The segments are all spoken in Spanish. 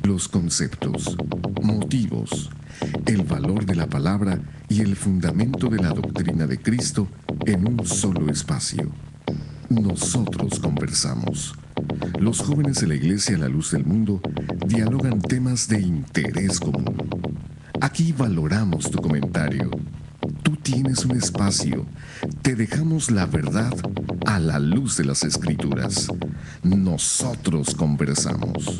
Los conceptos, motivos, el valor de la palabra y el fundamento de la doctrina de Cristo en un solo espacio. Nosotros conversamos. Los jóvenes de la Iglesia a la Luz del Mundo dialogan temas de interés común. Aquí valoramos tu comentario. Tú tienes un espacio. Te dejamos la verdad a la luz de las Escrituras. Nosotros conversamos.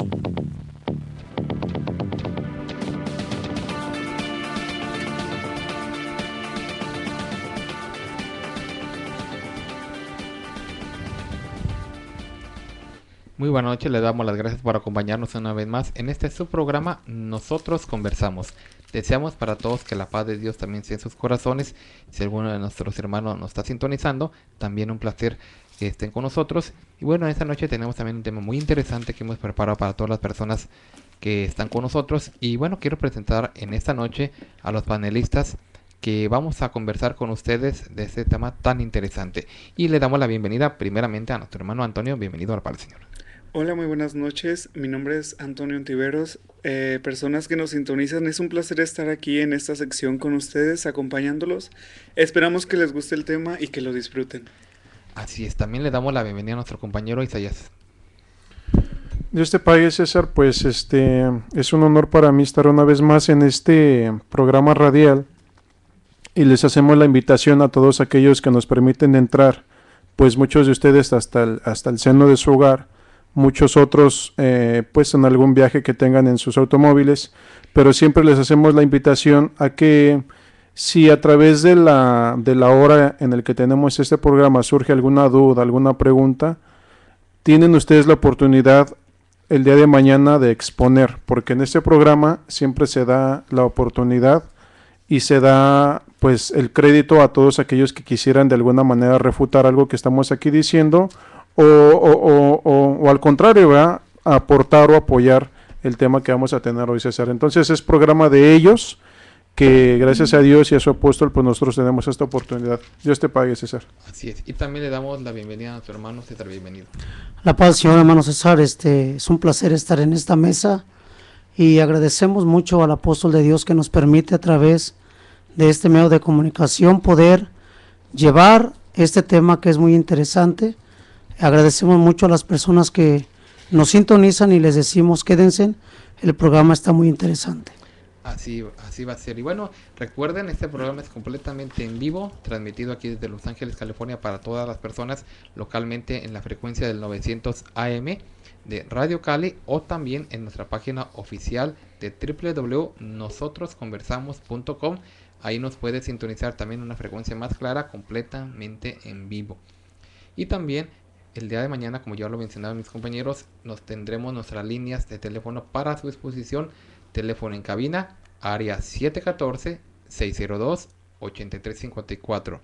Muy buenas noches, le damos las gracias por acompañarnos una vez más en este subprograma Nosotros Conversamos. Deseamos para todos que la paz de Dios también sea en sus corazones. Si alguno de nuestros hermanos nos está sintonizando, también un placer que estén con nosotros. Y bueno, esta noche tenemos también un tema muy interesante que hemos preparado para todas las personas que están con nosotros. Y bueno, quiero presentar en esta noche a los panelistas que vamos a conversar con ustedes de este tema tan interesante. Y le damos la bienvenida primeramente a nuestro hermano Antonio. Bienvenido al Padre Señor. Hola, muy buenas noches. Mi nombre es Antonio Ontiveros. Personas que nos sintonizan, es un placer estar aquí en esta sección con ustedes, acompañándolos. Esperamos que les guste el tema y que lo disfruten. Así es, también le damos la bienvenida a nuestro compañero Isaías. Dios te pague, César, pues es un honor para mí estar una vez más en este programa radial y les hacemos la invitación a todos aquellos que nos permiten entrar, pues muchos de ustedes hasta el seno de su hogar, muchos otros pues en algún viaje que tengan en sus automóviles, pero siempre les hacemos la invitación a que si a través de la hora en el que tenemos este programa surge alguna duda, alguna pregunta, tienen ustedes la oportunidad el día de mañana de exponer, porque en este programa siempre se da la oportunidad y se da pues el crédito a todos aquellos que quisieran de alguna manera refutar algo que estamos aquí diciendo o al contrario, ¿verdad? Aportar o apoyar el tema que vamos a tener hoy, César. Entonces es programa de ellos que gracias a Dios y a su apóstol pues nosotros tenemos esta oportunidad. Dios te pague, César. Así es, y también le damos la bienvenida a nuestro hermano César. Bienvenido. La paz, Señor, hermano César. Es un placer estar en esta mesa y agradecemos mucho al apóstol de Dios que nos permite a través de este medio de comunicación poder llevar este tema que es muy interesante. Agradecemos mucho a las personas que nos sintonizan y les decimos quédense, el programa está muy interesante. Así va a ser. Y bueno, recuerden, este programa es completamente en vivo, transmitido aquí desde Los Ángeles, California, para todas las personas localmente en la frecuencia del 900 AM de Radio Cali o también en nuestra página oficial de www.nosotrosconversamos.com. Ahí nos puede sintonizar también una frecuencia más clara, completamente en vivo. Y también el día de mañana, como ya lo mencionaban mis compañeros, nos tendremos nuestras líneas de teléfono para su disposición. Teléfono en cabina, área 714-602-8354.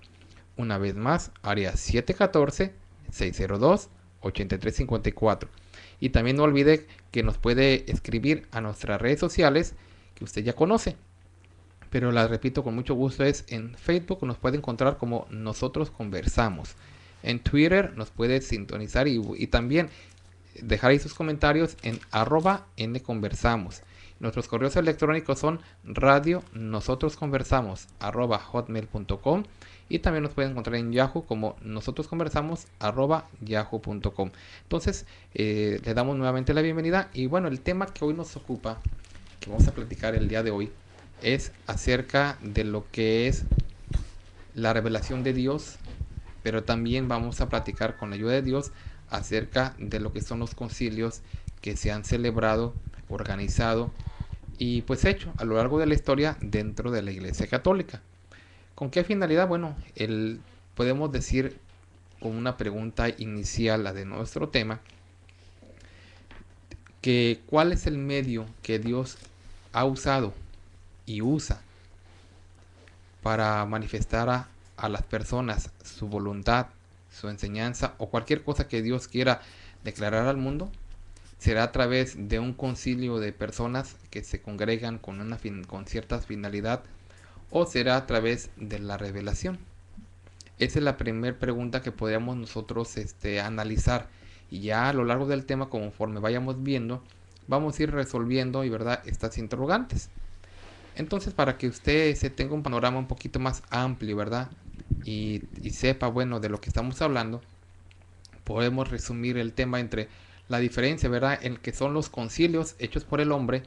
Una vez más, área 714-602-8354. Y también no olvide que nos puede escribir a nuestras redes sociales que usted ya conoce. Pero las repito con mucho gusto, es en Facebook, nos puede encontrar como Nosotros Conversamos. En Twitter nos puede sintonizar y también dejar ahí sus comentarios en @nconversamos. Nuestros correos electrónicos son radionosotrosconversamos@hotmail.com y también nos pueden encontrar en Yahoo como nosotrosconversamos@yahoo.com. Entonces le damos nuevamente la bienvenida y bueno, el tema que hoy nos ocupa, que vamos a platicar el día de hoy, es acerca de lo que es la revelación de Dios, pero también vamos a platicar con la ayuda de Dios acerca de lo que son los concilios que se han celebrado, organizado y pues hecho a lo largo de la historia dentro de la Iglesia Católica. ¿Con qué finalidad? Bueno, podemos decir con una pregunta inicial, la de nuestro tema, que ¿cuál es el medio que Dios ha usado y usa para manifestar a las personas su voluntad, su enseñanza o cualquier cosa que Dios quiera declarar al mundo? ¿Será a través de un concilio de personas que se congregan con cierta finalidad o será a través de la revelación? Esa es la primera pregunta que podríamos nosotros analizar, y ya a lo largo del tema, conforme vayamos viendo, vamos a ir resolviendo y verdad estas interrogantes. Entonces, para que usted se tenga un panorama un poquito más amplio, ¿verdad? Y sepa, bueno, de lo que estamos hablando, podemos resumir el tema entre la diferencia, ¿verdad?, en que son los concilios hechos por el hombre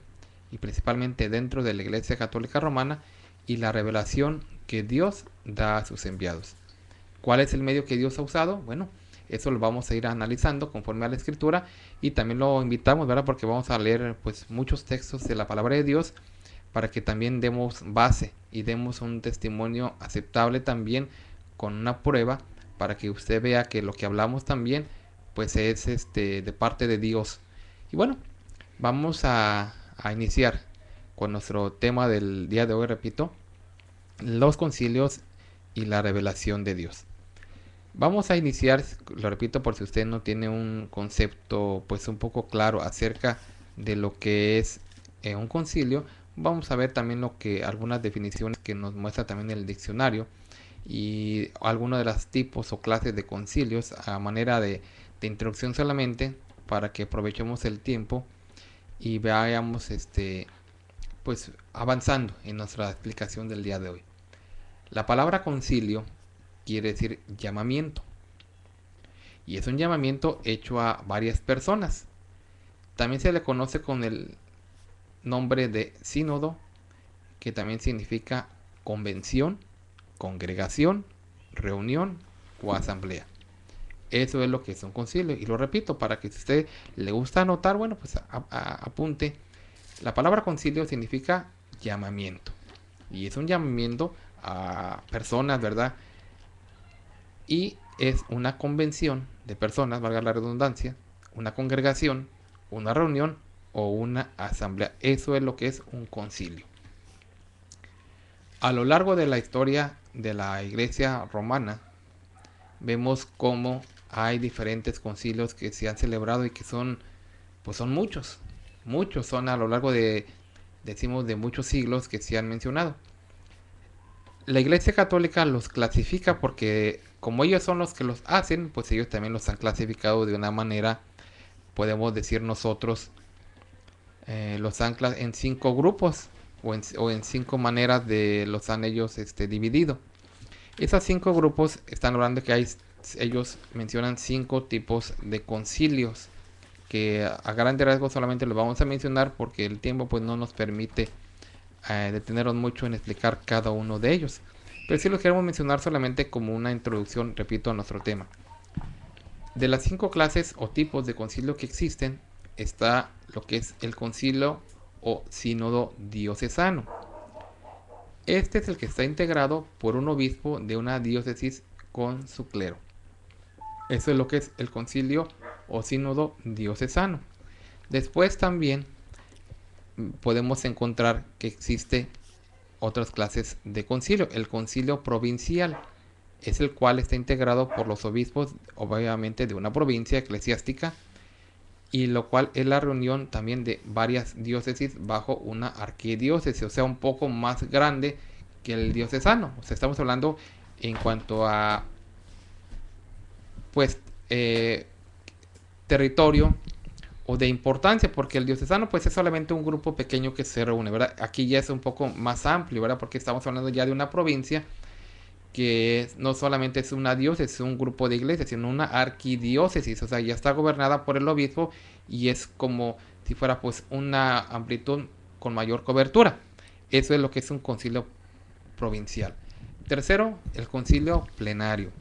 y principalmente dentro de la Iglesia Católica Romana, y la revelación que Dios da a sus enviados. ¿Cuál es el medio que Dios ha usado? Bueno, eso lo vamos a ir analizando conforme a la Escritura, y también lo invitamos, ¿verdad?, porque vamos a leer pues muchos textos de la palabra de Dios para que también demos base y demos un testimonio aceptable también con una prueba, para que usted vea que lo que hablamos también pues es de parte de Dios. Y bueno, vamos a iniciar con nuestro tema del día de hoy, repito, los concilios y la revelación de Dios. Vamos a iniciar, lo repito por si usted no tiene un concepto pues un poco claro acerca de lo que es un concilio. Vamos a ver también algunas definiciones que nos muestra también el diccionario, y algunos de los tipos o clases de concilios a manera de introducción solamente, para que aprovechemos el tiempo y vayamos pues avanzando en nuestra explicación del día de hoy. La palabra concilio quiere decir llamamiento, y es un llamamiento hecho a varias personas. También se le conoce con el nombre de sínodo, que también significa convención, congregación, reunión o asamblea. Eso es lo que es un concilio, y lo repito para que si a usted le gusta anotar, bueno, pues apunte. La palabra concilio significa llamamiento, y es un llamamiento a personas, ¿verdad? Y es una convención de personas, valga la redundancia, una congregación, una reunión o una asamblea. Eso es lo que es un concilio. A lo largo de la historia de la Iglesia romana, vemos cómo hay diferentes concilios que se han celebrado y que son muchos. Muchos son a lo largo de muchos siglos que se han mencionado. La Iglesia Católica los clasifica porque como ellos son los que los hacen, pues ellos también los han clasificado de una manera, podemos decir nosotros, los han en 5 grupos o en 5 maneras los han ellos dividido. Esas 5 grupos están hablando que ellos mencionan 5 tipos de concilios, que a grandes rasgos solamente los vamos a mencionar porque el tiempo pues no nos permite detenernos mucho en explicar cada uno de ellos, pero sí los queremos mencionar solamente como una introducción, repito, a nuestro tema. De las 5 clases o tipos de concilio que existen, está lo que es el concilio o sínodo diocesano. Este es el que está integrado por un obispo de una diócesis con su clero. Eso es lo que es el concilio o sínodo diocesano. Después también podemos encontrar que existe otras clases de concilio. El concilio provincial es el cual está integrado por los obispos, obviamente, de una provincia eclesiástica, y lo cual es la reunión también de varias diócesis bajo una arquidiócesis, o sea, un poco más grande que el diocesano. O sea, estamos hablando en cuanto a pues territorio o de importancia, porque el diocesano pues es solamente un grupo pequeño que se reúne, ¿verdad? Aquí ya es un poco más amplio, ¿verdad? Porque estamos hablando ya de una provincia que no solamente es una diócesis, un grupo de iglesias, sino una arquidiócesis, o sea, ya está gobernada por el obispo y es como si fuera pues una amplitud con mayor cobertura. Eso es lo que es un concilio provincial. Tercero, el concilio plenario.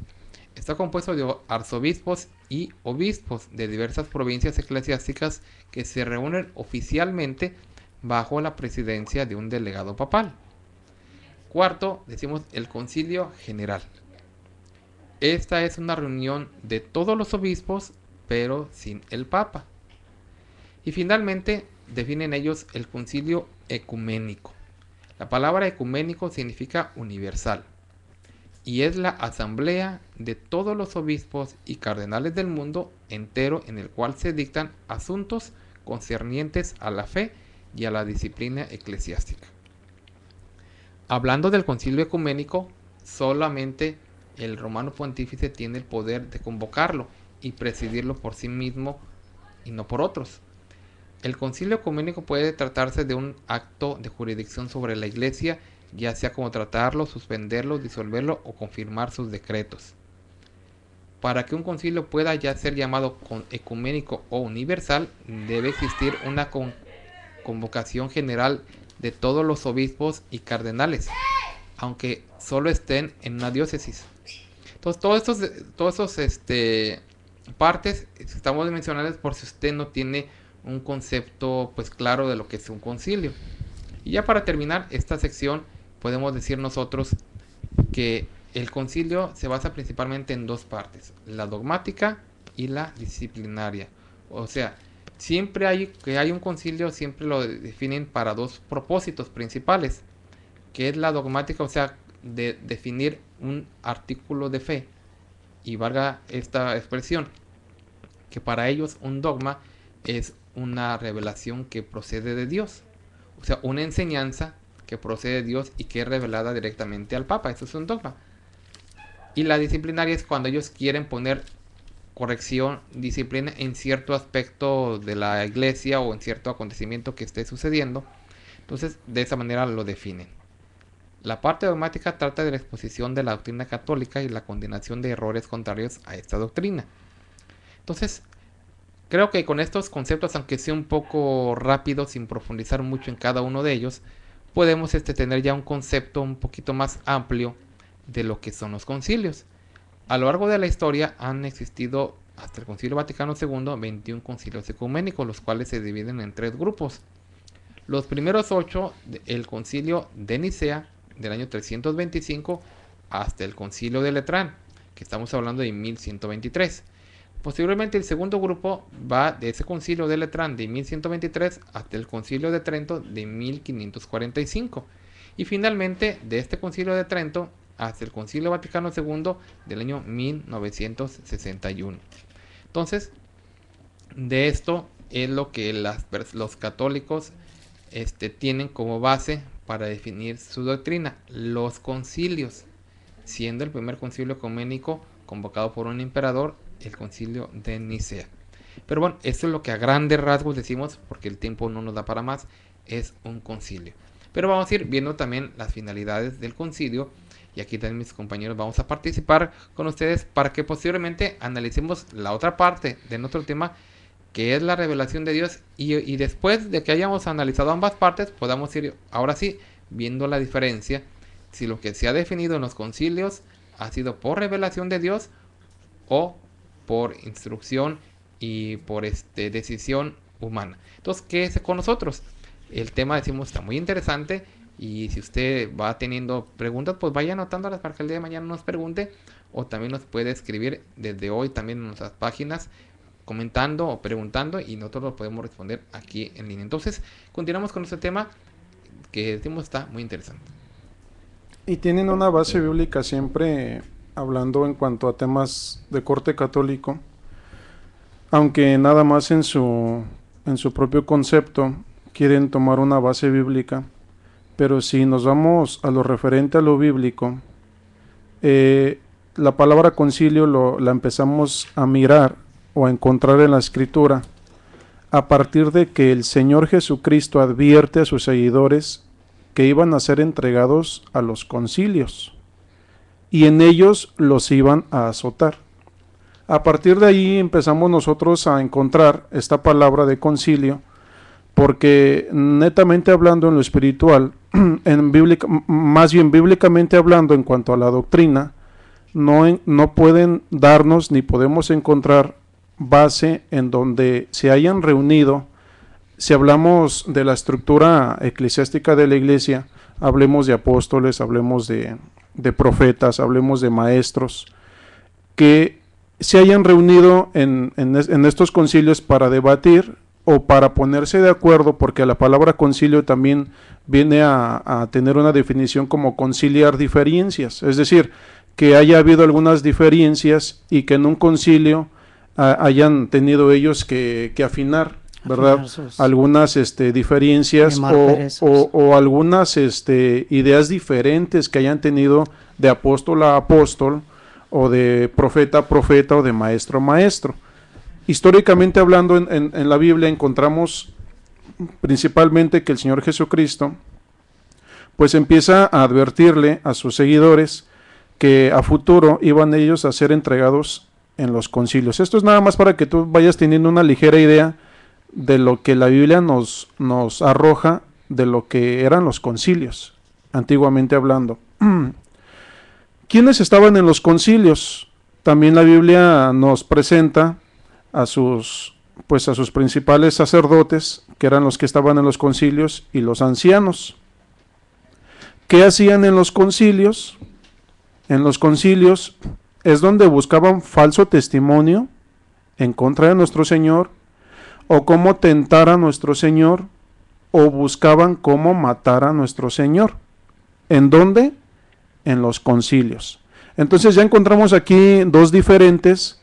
Está compuesto de arzobispos y obispos de diversas provincias eclesiásticas que se reúnen oficialmente bajo la presidencia de un delegado papal. Cuarto, decimos el concilio general. Esta es una reunión de todos los obispos, pero sin el papa. Y finalmente, definen ellos el concilio ecuménico. La palabra ecuménico significa universal, y es la asamblea de todos los obispos y cardenales del mundo entero, en el cual se dictan asuntos concernientes a la fe y a la disciplina eclesiástica. Hablando del concilio ecuménico, solamente el romano pontífice tiene el poder de convocarlo y presidirlo por sí mismo y no por otros. El concilio ecuménico puede tratarse de un acto de jurisdicción sobre la Iglesia, ya sea como tratarlo, suspenderlo, disolverlo o confirmar sus decretos. Para que un concilio pueda ya ser llamado ecuménico o universal, debe existir una convocación general de todos los obispos y cardenales, aunque solo estén en una diócesis. Entonces, todos estos partes estamos mencionando por si usted no tiene un concepto pues claro de lo que es un concilio. Y ya para terminar esta sección, podemos decir nosotros que el concilio se basa principalmente en dos partes, la dogmática y la disciplinaria. O sea, siempre que hay un concilio, siempre lo definen para dos propósitos principales, que es la dogmática, o sea, de definir un artículo de fe. Y valga esta expresión, que para ellos un dogma es una revelación que procede de Dios. O sea, una enseñanza que procede de Dios y que es revelada directamente al Papa. Eso es un dogma. Y la disciplinaria es cuando ellos quieren poner corrección, disciplina en cierto aspecto de la iglesia o en cierto acontecimiento que esté sucediendo. Entonces, de esa manera lo definen. La parte dogmática trata de la exposición de la doctrina católica y la condenación de errores contrarios a esta doctrina. Entonces, creo que con estos conceptos, aunque sea un poco rápido, sin profundizar mucho en cada uno de ellos, podemos tener ya un concepto un poquito más amplio de lo que son los concilios. A lo largo de la historia han existido hasta el Concilio Vaticano II 21 concilios ecuménicos, los cuales se dividen en 3 grupos. Los primeros 8, el concilio de Nicea del año 325 hasta el concilio de Letrán, que estamos hablando de 1123. Posteriormente el segundo grupo va de ese concilio de Letrán de 1123 hasta el concilio de Trento de 1545. Y finalmente de este concilio de Trento hasta el Concilio Vaticano II del año 1961. Entonces, de esto es lo que los católicos tienen como base para definir su doctrina, los concilios, siendo el primer concilio ecuménico convocado por un emperador, el concilio de Nicea. Pero bueno, esto es lo que a grandes rasgos decimos, porque el tiempo no nos da para más, es un concilio. Pero vamos a ir viendo también las finalidades del concilio, y aquí también mis compañeros vamos a participar con ustedes para que posteriormente analicemos la otra parte de nuestro tema, que es la revelación de Dios, y después de que hayamos analizado ambas partes, podamos ir ahora sí viendo la diferencia, si lo que se ha definido en los concilios ha sido por revelación de Dios o por instrucción y por decisión humana. Entonces, ¿qué es con nosotros? El tema, decimos, está muy interesante, y si usted va teniendo preguntas, pues vaya anotándolas para que el día de mañana nos pregunte, o también nos puede escribir desde hoy también en nuestras páginas comentando o preguntando, y nosotros lo podemos responder aquí en línea. Entonces, continuamos con nuestro tema, que decimos está muy interesante. Y tienen una base bíblica siempre hablando en cuanto a temas de corte católico, aunque nada más en su propio concepto quieren tomar una base bíblica. Pero si nos vamos a lo referente a lo bíblico, la palabra concilio la empezamos a mirar o a encontrar en la Escritura a partir de que el Señor Jesucristo advierte a sus seguidores que iban a ser entregados a los concilios y en ellos los iban a azotar. A partir de ahí empezamos nosotros a encontrar esta palabra de concilio, porque netamente hablando en lo espiritual, más bien bíblicamente hablando en cuanto a la doctrina, no pueden darnos ni podemos encontrar base en donde se hayan reunido. Si hablamos de la estructura eclesiástica de la iglesia, hablemos de apóstoles, hablemos de profetas, hablemos de maestros, que se hayan reunido en estos concilios para debatir o para ponerse de acuerdo, porque la palabra concilio también viene a tener una definición como conciliar diferencias, es decir, que haya habido algunas diferencias y que en un concilio hayan tenido ellos que afinar, ¿verdad? Algunas diferencias o algunas ideas diferentes que hayan tenido de apóstol a apóstol, o de profeta a profeta, o de maestro a maestro. Históricamente hablando, en la Biblia encontramos principalmente que el Señor Jesucristo pues empieza a advertirle a sus seguidores que a futuro iban ellos a ser entregados en los concilios. Esto es nada más para que tú vayas teniendo una ligera idea de lo que la Biblia nos arroja de lo que eran los concilios, antiguamente hablando. ¿Quiénes estaban en los concilios? También la Biblia nos presenta a sus principales sacerdotes, que eran los que estaban en los concilios, y los ancianos. ¿Qué hacían en los concilios? En los concilios es donde buscaban falso testimonio en contra de nuestro Señor, o cómo tentar a nuestro Señor, o buscaban cómo matar a nuestro Señor. ¿En dónde? En los concilios. Entonces ya encontramos aquí dos diferentes,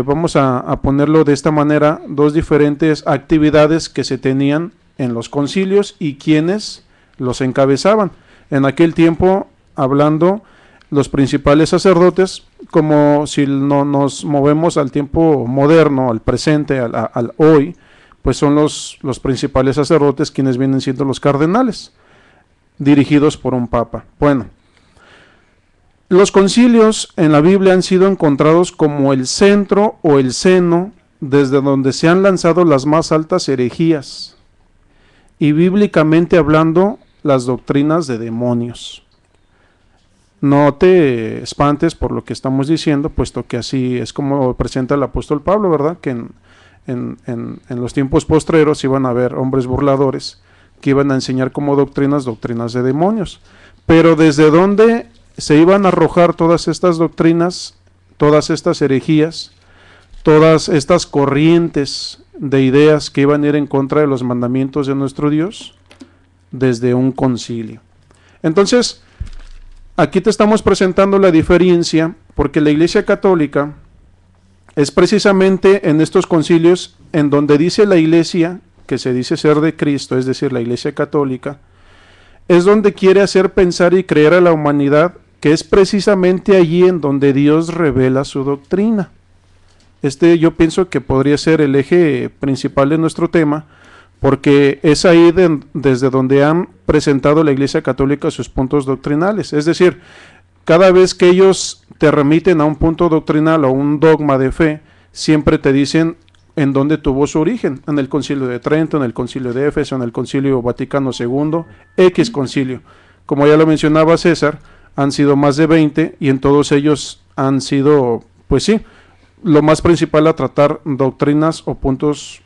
vamos a ponerlo de esta manera, dos diferentes actividades que se tenían en los concilios y quienes los encabezaban. En aquel tiempo, hablando, los principales sacerdotes, como si no nos movemos al tiempo moderno, al presente, al hoy, pues son los principales sacerdotes quienes vienen siendo los cardenales, dirigidos por un papa. Bueno, los concilios en la Biblia han sido encontrados como el centro o el seno desde donde se han lanzado las más altas herejías y bíblicamente hablando las doctrinas de demonios. No te espantes por lo que estamos diciendo, puesto que así es como presenta el apóstol Pablo, ¿verdad? Que en los tiempos postreros iban a haber hombres burladores que iban a enseñar como doctrinas de demonios. Pero desde dónde se iban a arrojar todas estas doctrinas, todas estas herejías, todas estas corrientes de ideas que iban a ir en contra de los mandamientos de nuestro Dios, desde un concilio. Entonces, aquí te estamos presentando la diferencia, porque la Iglesia Católica es precisamente en estos concilios en donde dice la Iglesia, que se dice ser de Cristo, es decir, la Iglesia Católica, es donde quiere hacer pensar y creer a la humanidad que es precisamente allí en donde Dios revela su doctrina. Yo pienso que podría ser el eje principal de nuestro tema, porque es ahí desde donde han presentado la Iglesia Católica sus puntos doctrinales. Es decir, cada vez que ellos te remiten a un punto doctrinal o un dogma de fe, siempre te dicen en dónde tuvo su origen, en el Concilio de Trento, en el Concilio de Éfeso, en el Concilio Vaticano II, X concilio. Como ya lo mencionaba César, han sido más de 20 y en todos ellos han sido, pues sí, lo más principal a tratar doctrinas o puntos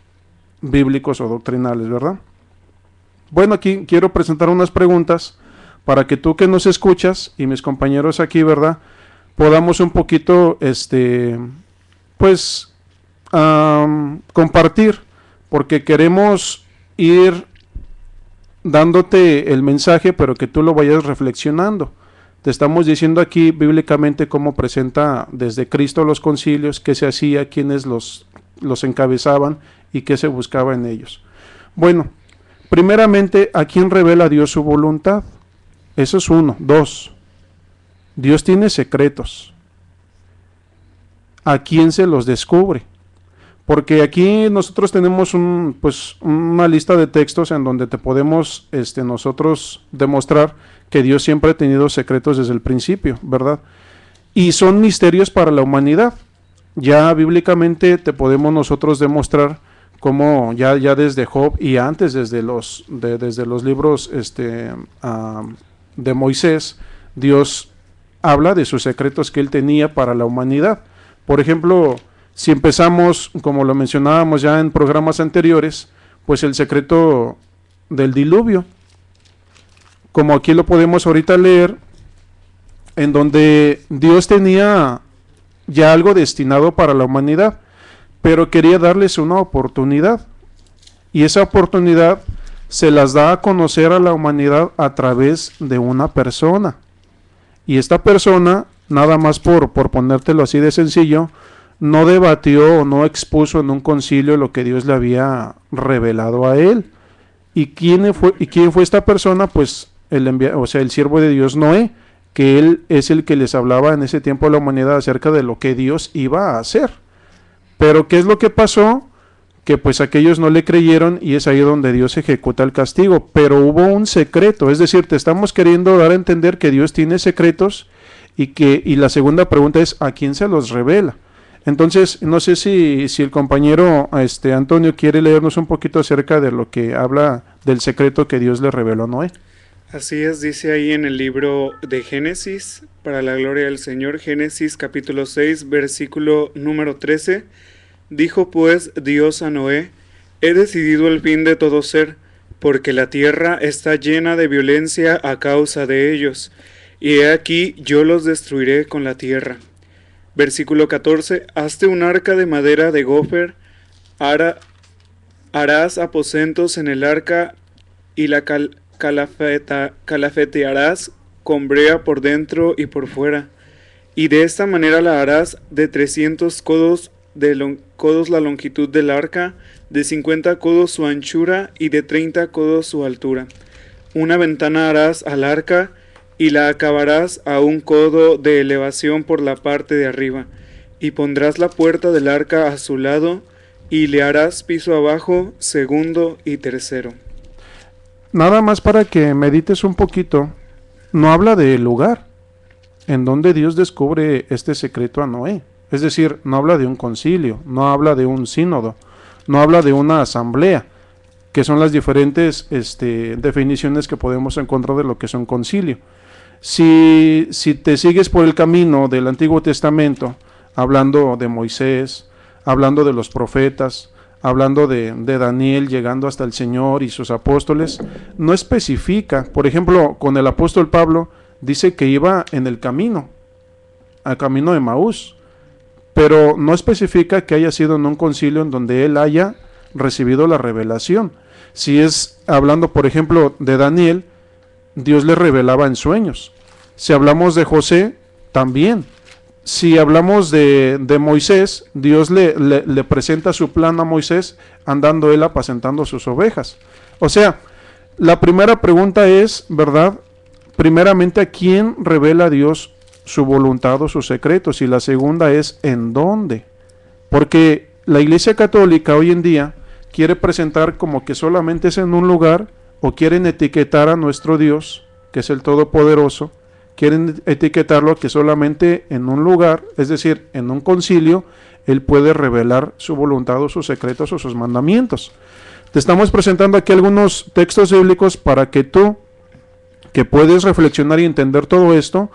bíblicos o doctrinales, ¿verdad? Bueno, aquí quiero presentar unas preguntas para que tú que nos escuchas y mis compañeros aquí, ¿verdad?, podamos un poquito, compartir, porque queremos ir dándote el mensaje, pero que tú lo vayas reflexionando. Te estamos diciendo aquí bíblicamente cómo presenta desde Cristo los concilios, qué se hacía, quiénes los encabezaban y qué se buscaba en ellos. Bueno, primeramente, ¿a quién revela Dios su voluntad? Eso es uno. Dos, Dios tiene secretos. ¿A quién se los descubre? Porque aquí nosotros tenemos una lista de textos en donde te podemos nosotros demostrar que Dios siempre ha tenido secretos desde el principio, ¿verdad? Y son misterios para la humanidad. Ya bíblicamente te podemos nosotros demostrar cómo ya desde Job y antes desde los libros de Moisés, Dios habla de sus secretos que él tenía para la humanidad. Por ejemplo, si empezamos, como lo mencionábamos ya en programas anteriores, pues el secreto del diluvio, como aquí lo podemos ahorita leer, en donde Dios tenía ya algo destinado para la humanidad, pero quería darles una oportunidad, y esa oportunidad se las da a conocer a la humanidad a través de una persona, y esta persona, nada más por ponértelo así de sencillo, no debatió o no expuso en un concilio lo que Dios le había revelado a él. ¿Y quién fue esta persona? Pues el siervo de Dios Noé, que él es el que les hablaba en ese tiempo a la humanidad acerca de lo que Dios iba a hacer. Pero ¿qué es lo que pasó? que pues aquellos no le creyeron y es ahí donde Dios ejecuta el castigo. Pero hubo un secreto, es decir, te estamos queriendo dar a entender que Dios tiene secretos y la segunda pregunta es ¿a quién se los revela? Entonces, no sé si el compañero Antonio quiere leernos un poquito acerca de lo que habla del secreto que Dios le reveló a Noé. Así es, dice ahí en el libro de Génesis, para la gloria del Señor, Génesis capítulo 6, versículo número 13. Dijo pues Dios a Noé: he decidido el fin de todo ser, porque la tierra está llena de violencia a causa de ellos, y he aquí yo los destruiré con la tierra. Versículo 14. Hazte un arca de madera de gofer, harás aposentos en el arca y la calafetearás con brea por dentro y por fuera, y de esta manera la harás de 300 codos la longitud del arca, de 50 codos su anchura y de 30 codos su altura. Una ventana harás al arca y la acabarás a 1 codo de elevación por la parte de arriba, y pondrás la puerta del arca a su lado, y le harás piso abajo, segundo y tercero. Nada más para que medites un poquito, no habla del lugar en donde Dios descubre este secreto a Noé. Es decir, no habla de un concilio, no habla de un sínodo, no habla de una asamblea, que son las diferentes definiciones que podemos encontrar de lo que es un concilio. Si te sigues por el camino del Antiguo Testamento, hablando de Moisés, hablando de los profetas, hablando de Daniel llegando hasta el Señor y sus apóstoles, no especifica. Por ejemplo, con el apóstol Pablo dice que iba en el camino, al camino de Maús, pero no especifica que haya sido en un concilio en donde él haya recibido la revelación. Si es hablando, por ejemplo, de Daniel, Dios le revelaba en sueños. Si hablamos de José, también. Si hablamos de Moisés, Dios le presenta su plan a Moisés, andando él apacentando sus ovejas. O sea, la primera pregunta es, ¿verdad? Primeramente, ¿a quién revela Dios su voluntad o sus secretos? Y la segunda es, ¿en dónde? Porque la Iglesia Católica hoy en día quiere presentar como que solamente es en un lugar, o quieren etiquetar a nuestro Dios, que es el Todopoderoso, quieren etiquetarlo que solamente en un lugar, es decir, en un concilio, Él puede revelar su voluntad o sus secretos o sus mandamientos. Te estamos presentando aquí algunos textos bíblicos para que tú, que puedes reflexionar y entender todo esto,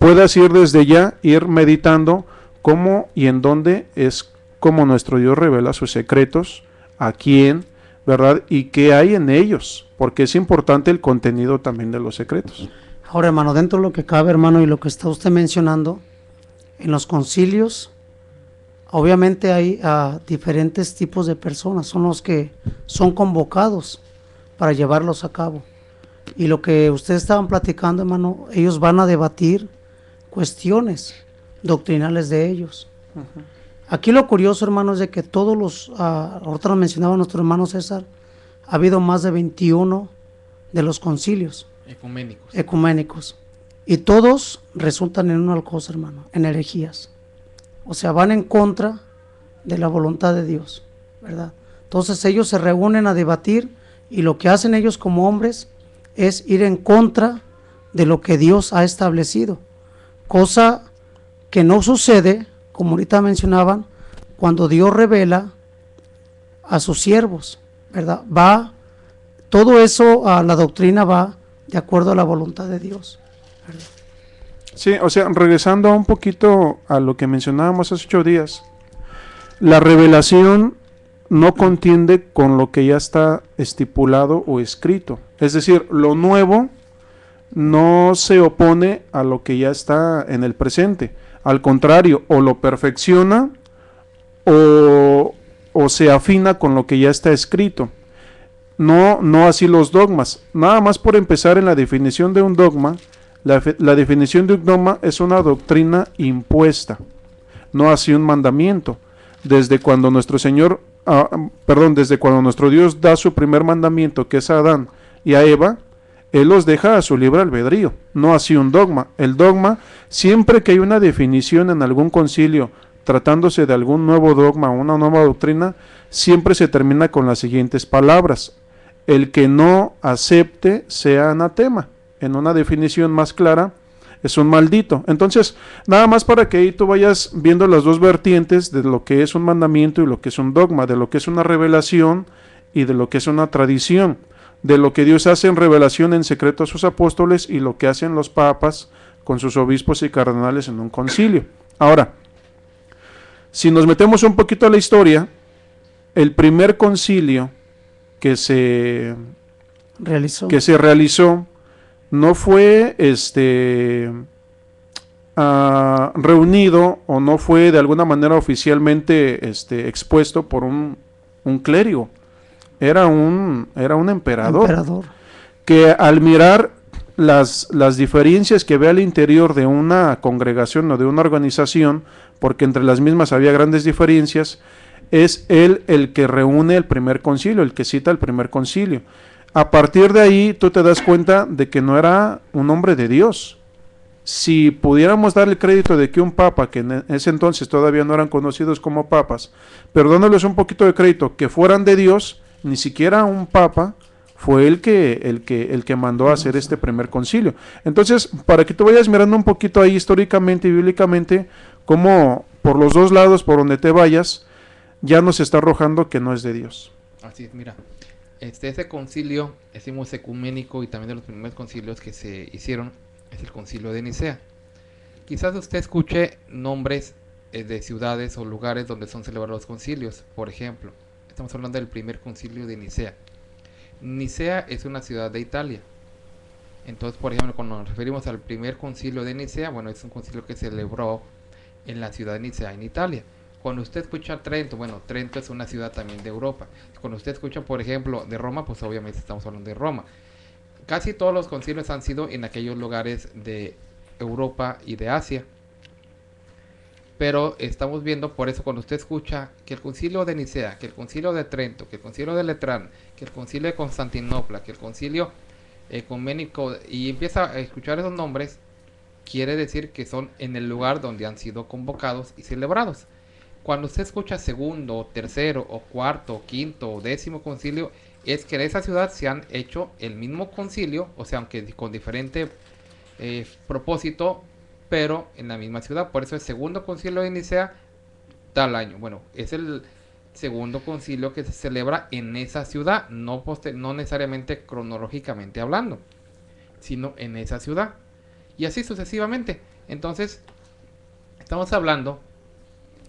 puedas ir desde ya, ir meditando cómo y en dónde es como nuestro Dios revela sus secretos, a quién, ¿verdad? Y qué hay en ellos, porque es importante el contenido también de los secretos. Ahora, hermano, dentro de lo que cabe, hermano, y lo que está usted mencionando, en los concilios, obviamente hay diferentes tipos de personas, son los que son convocados para llevarlos a cabo. Y lo que ustedes estaban platicando, hermano, ellos van a debatir cuestiones doctrinales de ellos. Uh-huh. Aquí lo curioso, hermano, es de que todos los, ahorita lo mencionaba nuestro hermano César, ha habido más de 21 de los concilios ecuménicos, y todos resultan en una cosa, hermano, en herejías. O sea, van en contra de la voluntad de Dios, ¿verdad? Entonces ellos se reúnen a debatir, y lo que hacen ellos como hombres es ir en contra de lo que Dios ha establecido, cosa que no sucede, como ahorita mencionaban, cuando Dios revela a sus siervos, ¿verdad? Va, todo eso, la doctrina va de acuerdo a la voluntad de Dios, ¿verdad? Sí, o sea, regresando un poquito a lo que mencionábamos hace 8 días, la revelación no contiende con lo que ya está estipulado o escrito. Es decir, lo nuevo no se opone a lo que ya está en el presente. Al contrario, o lo perfecciona o se afina con lo que ya está escrito. No así los dogmas. Nada más por empezar en la definición de un dogma, la definición de un dogma es una doctrina impuesta, no así un mandamiento. Desde cuando nuestro Señor, desde cuando nuestro Dios da su primer mandamiento, que es a Adán y a Eva, Él los deja a su libre albedrío, no así un dogma. El dogma, siempre que hay una definición en algún concilio tratándose de algún nuevo dogma o una nueva doctrina, siempre se termina con las siguientes palabras: el que no acepte sea anatema. En una definición más clara, es un maldito. Entonces, nada más para que ahí tú vayas viendo las dos vertientes de lo que es un mandamiento y lo que es un dogma, de lo que es una revelación y de lo que es una tradición, de lo que Dios hace en revelación en secreto a sus apóstoles y lo que hacen los papas con sus obispos y cardenales en un concilio. Ahora, si nos metemos un poquito a la historia, el primer concilio que se realizó no fue reunido o no fue de alguna manera oficialmente expuesto por un clérigo. Era un emperador que, al mirar las diferencias que ve al interior de una congregación o de una organización, porque entre las mismas había grandes diferencias, es él el que reúne el primer concilio, el que cita el primer concilio. A partir de ahí tú te das cuenta de que no era un hombre de Dios. Si pudiéramos dar el crédito de que un papa, que en ese entonces todavía no eran conocidos como papas, pero dándoles un poquito de crédito, que fueran de Dios, ni siquiera un papa fue el que mandó a hacer este primer concilio. Entonces, para que tú vayas mirando un poquito ahí históricamente y bíblicamente, cómo por los dos lados, por donde te vayas, ya nos está arrojando que no es de Dios. Así es, mira, ese concilio, decimos ecuménico, y también de los primeros concilios que se hicieron, es el concilio de Nicea. Quizás usted escuche nombres de ciudades o lugares donde son celebrados los concilios. Por ejemplo, estamos hablando del primer concilio de Nicea. Nicea es una ciudad de Italia. Entonces, por ejemplo, cuando nos referimos al primer concilio de Nicea, bueno, es un concilio que se celebró en la ciudad de Nicea, en Italia. Cuando usted escucha Trento, bueno, Trento es una ciudad también de Europa. Cuando usted escucha, por ejemplo, de Roma, pues obviamente estamos hablando de Roma. Casi todos los concilios han sido en aquellos lugares de Europa y de Asia. Pero estamos viendo, por eso cuando usted escucha que el concilio de Nicea, que el concilio de Trento, que el concilio de Letrán, que el concilio de Constantinopla, que el concilio ecuménico, y empieza a escuchar esos nombres, quiere decir que son en el lugar donde han sido convocados y celebrados. Cuando usted escucha segundo, tercero, o cuarto, o quinto, o décimo concilio, es que en esa ciudad se han hecho el mismo concilio, o sea, aunque con diferente propósito, pero en la misma ciudad. Por eso el segundo concilio de Nicea, tal año. Bueno, es el segundo concilio que se celebra en esa ciudad, no necesariamente cronológicamente hablando, sino en esa ciudad. Y así sucesivamente. Entonces, estamos hablando,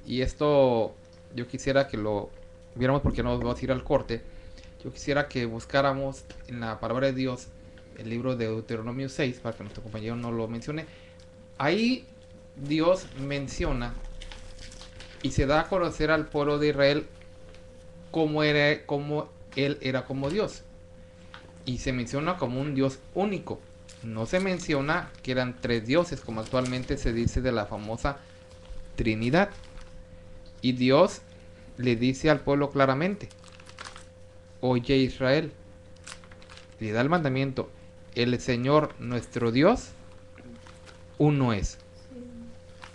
y esto yo quisiera que lo viéramos porque no nos vamos a ir al corte. Yo quisiera que buscáramos en la palabra de Dios el libro de Deuteronomio 6, para que nuestro compañero no lo mencione. Ahí Dios menciona y se da a conocer al pueblo de Israel cómo él era como Dios. Y se menciona como un Dios único. No se menciona que eran tres dioses, como actualmente se dice de la famosa Trinidad. Y Dios le dice al pueblo claramente: oye Israel, le da el mandamiento, el Señor nuestro Dios, uno es.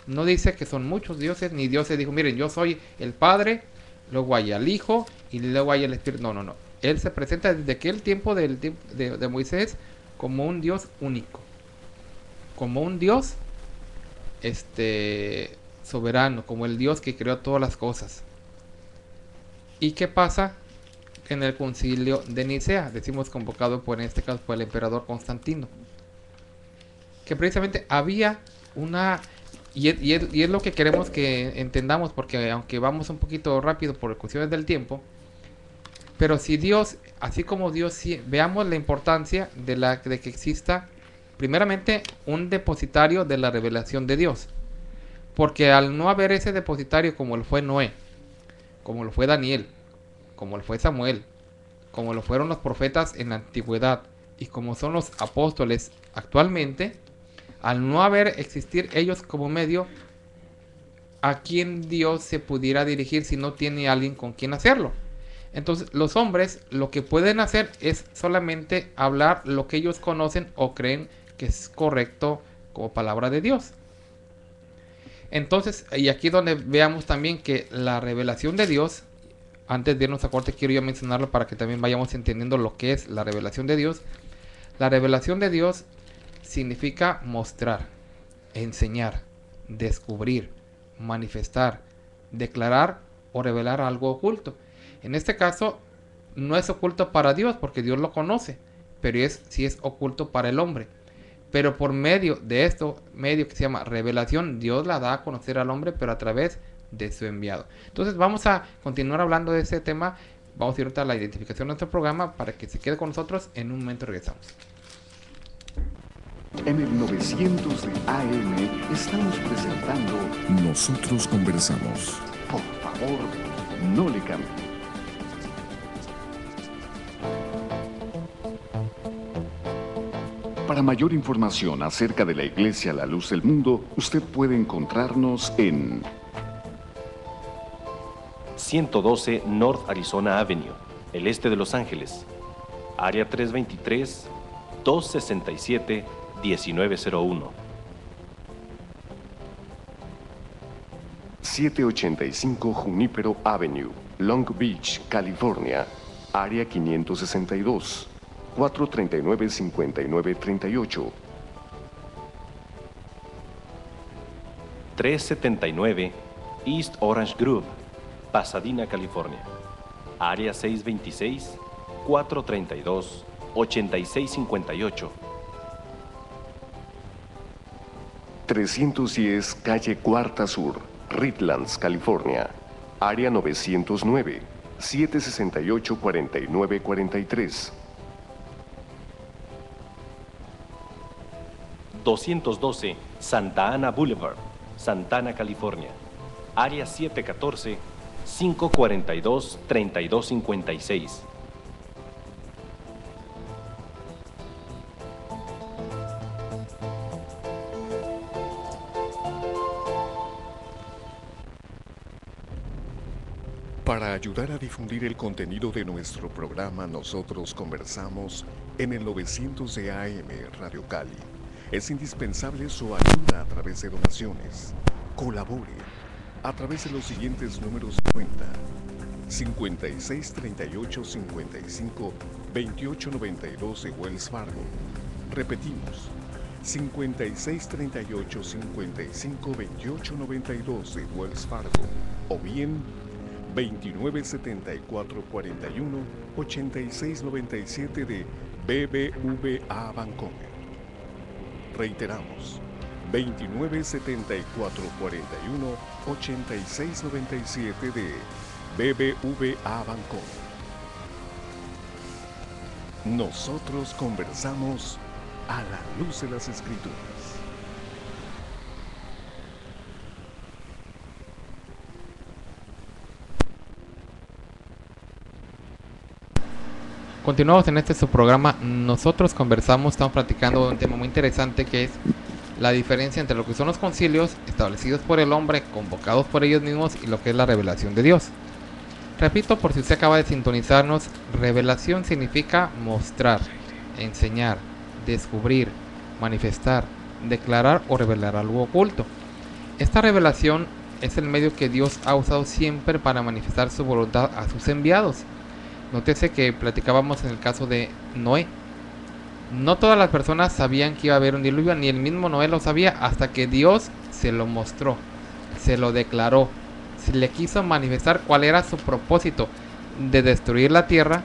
No dice que son muchos dioses, ni Dios se dijo, miren, yo soy el Padre, luego hay el Hijo, y luego hay el Espíritu. No, no, no. Él se presenta desde aquel tiempo de Moisés como un Dios único. Como un Dios soberano, como el Dios que creó todas las cosas. ¿Y qué pasa en el concilio de Nicea? Decimos convocado en este caso por el emperador Constantino, que precisamente había una, y es lo que queremos que entendamos, porque aunque vamos un poquito rápido por cuestiones del tiempo, pero si Dios, así como Dios, sí, veamos la importancia de que exista primeramente un depositario de la revelación de Dios, porque al no haber ese depositario, como lo fue Noé, como lo fue Daniel, como lo fue Samuel, como lo fueron los profetas en la antigüedad y como son los apóstoles actualmente, al no existir ellos como medio, ¿a quién Dios se pudiera dirigir si no tiene alguien con quien hacerlo? Entonces los hombres lo que pueden hacer es solamente hablar lo que ellos conocen o creen que es correcto como palabra de Dios. Entonces, y aquí donde veamos también que la revelación de Dios, antes de irnos a corte quiero yo mencionarlo para que también vayamos entendiendo lo que es la revelación de Dios. La revelación de Dios significa mostrar, enseñar, descubrir, manifestar, declarar o revelar algo oculto. En este caso, no es oculto para Dios porque Dios lo conoce, pero sí es oculto para el hombre. Pero por medio de esto, medio que se llama revelación, Dios la da a conocer al hombre, pero a través de su enviado. Entonces vamos a continuar hablando de ese tema. Vamos a ir ahorita a la identificación de nuestro programa para que se quede con nosotros. En un momento regresamos. En el 900 de AM estamos presentando Nosotros Conversamos. Por favor, no le cambie. Para mayor información acerca de la Iglesia La Luz del Mundo, usted puede encontrarnos en 112 North Arizona Avenue, el este de Los Ángeles, área 323-267-1901. 785 Junipero Avenue, Long Beach, California, área 562, 439-5938. 379 East Orange Grove, Pasadena, California, área 626-432-8658. 310 Calle Cuarta Sur, Redlands, California, área 909, 768-4943. 212 Santa Ana Boulevard, Santana, California, área 714-542-3256. 'Para ayudar a difundir el contenido de nuestro programa Nosotros Conversamos en el 900 de AM Radio Cali, es indispensable su ayuda a través de donaciones. Colabore a través de los siguientes números de cuenta: 56 38 55 28 92 de Wells Fargo. Repetimos, 56 38 55 28 92 de Wells Fargo, o bien 29 74 41 86 97 de BBVA Bancomer. Reiteramos, 29 74 41 86 97 de BBVA Bancomer. Nosotros conversamos a la luz de las Escrituras. Continuamos en su programa Nosotros Conversamos. Estamos platicando de un tema muy interesante que es la diferencia entre lo que son los concilios establecidos por el hombre, convocados por ellos mismos, y lo que es la revelación de Dios. Repito, por si usted acaba de sintonizarnos, revelación significa mostrar, enseñar, descubrir, manifestar, declarar o revelar algo oculto. Esta revelación es el medio que Dios ha usado siempre para manifestar su voluntad a sus enviados. Nótese que platicábamos en el caso de Noé. No todas las personas sabían que iba a haber un diluvio, ni el mismo Noé lo sabía, hasta que Dios se lo mostró, se lo declaró, se le quiso manifestar cuál era su propósito de destruir la tierra.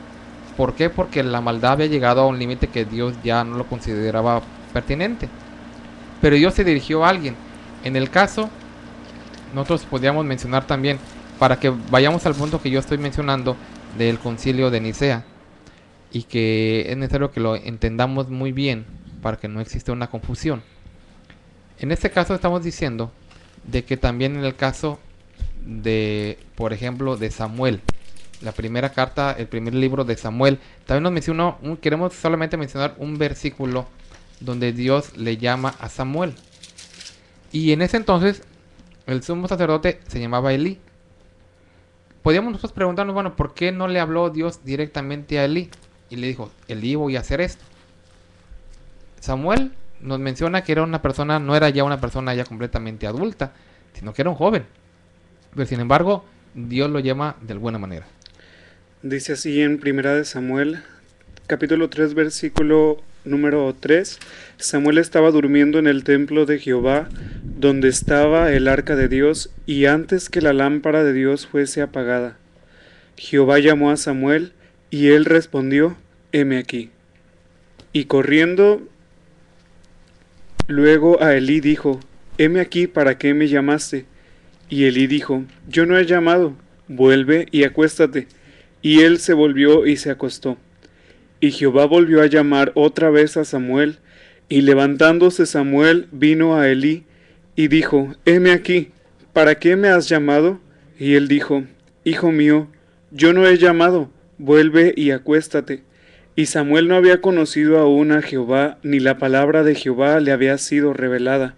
¿Por qué? Porque la maldad había llegado a un límite que Dios ya no lo consideraba pertinente. Pero Dios se dirigió a alguien. En el caso, nosotros podríamos mencionar también, para que vayamos al punto que yo estoy mencionando, del concilio de Nicea, y que es necesario que lo entendamos muy bien para que no exista una confusión. En este caso estamos diciendo de que también en el caso de, por ejemplo, de Samuel, la primera carta, el primer libro de Samuel, también nos mencionó, queremos solamente mencionar un versículo donde Dios le llama a Samuel. Y en ese entonces el sumo sacerdote se llamaba Elí. Podríamos nosotros preguntarnos, bueno, ¿por qué no le habló Dios directamente a Elí? Y le dijo, Elí, voy a hacer esto. Samuel nos menciona que era una persona, no era ya una persona ya completamente adulta, sino que era un joven. Pero sin embargo, Dios lo llama de alguna manera. Dice así en Primera de Samuel, capítulo 3, versículo número 3. Samuel estaba durmiendo en el templo de Jehová, donde estaba el arca de Dios, y antes que la lámpara de Dios fuese apagada, Jehová llamó a Samuel, y él respondió, heme aquí. Y corriendo luego a Elí dijo, heme aquí, ¿para qué me llamaste? Y Elí dijo, yo no he llamado, vuelve y acuéstate. Y él se volvió y se acostó. Y Jehová volvió a llamar otra vez a Samuel, y levantándose Samuel vino a Elí, y dijo, heme aquí, ¿para qué me has llamado? Y él dijo, hijo mío, yo no he llamado, vuelve y acuéstate. Y Samuel no había conocido aún a Jehová, ni la palabra de Jehová le había sido revelada.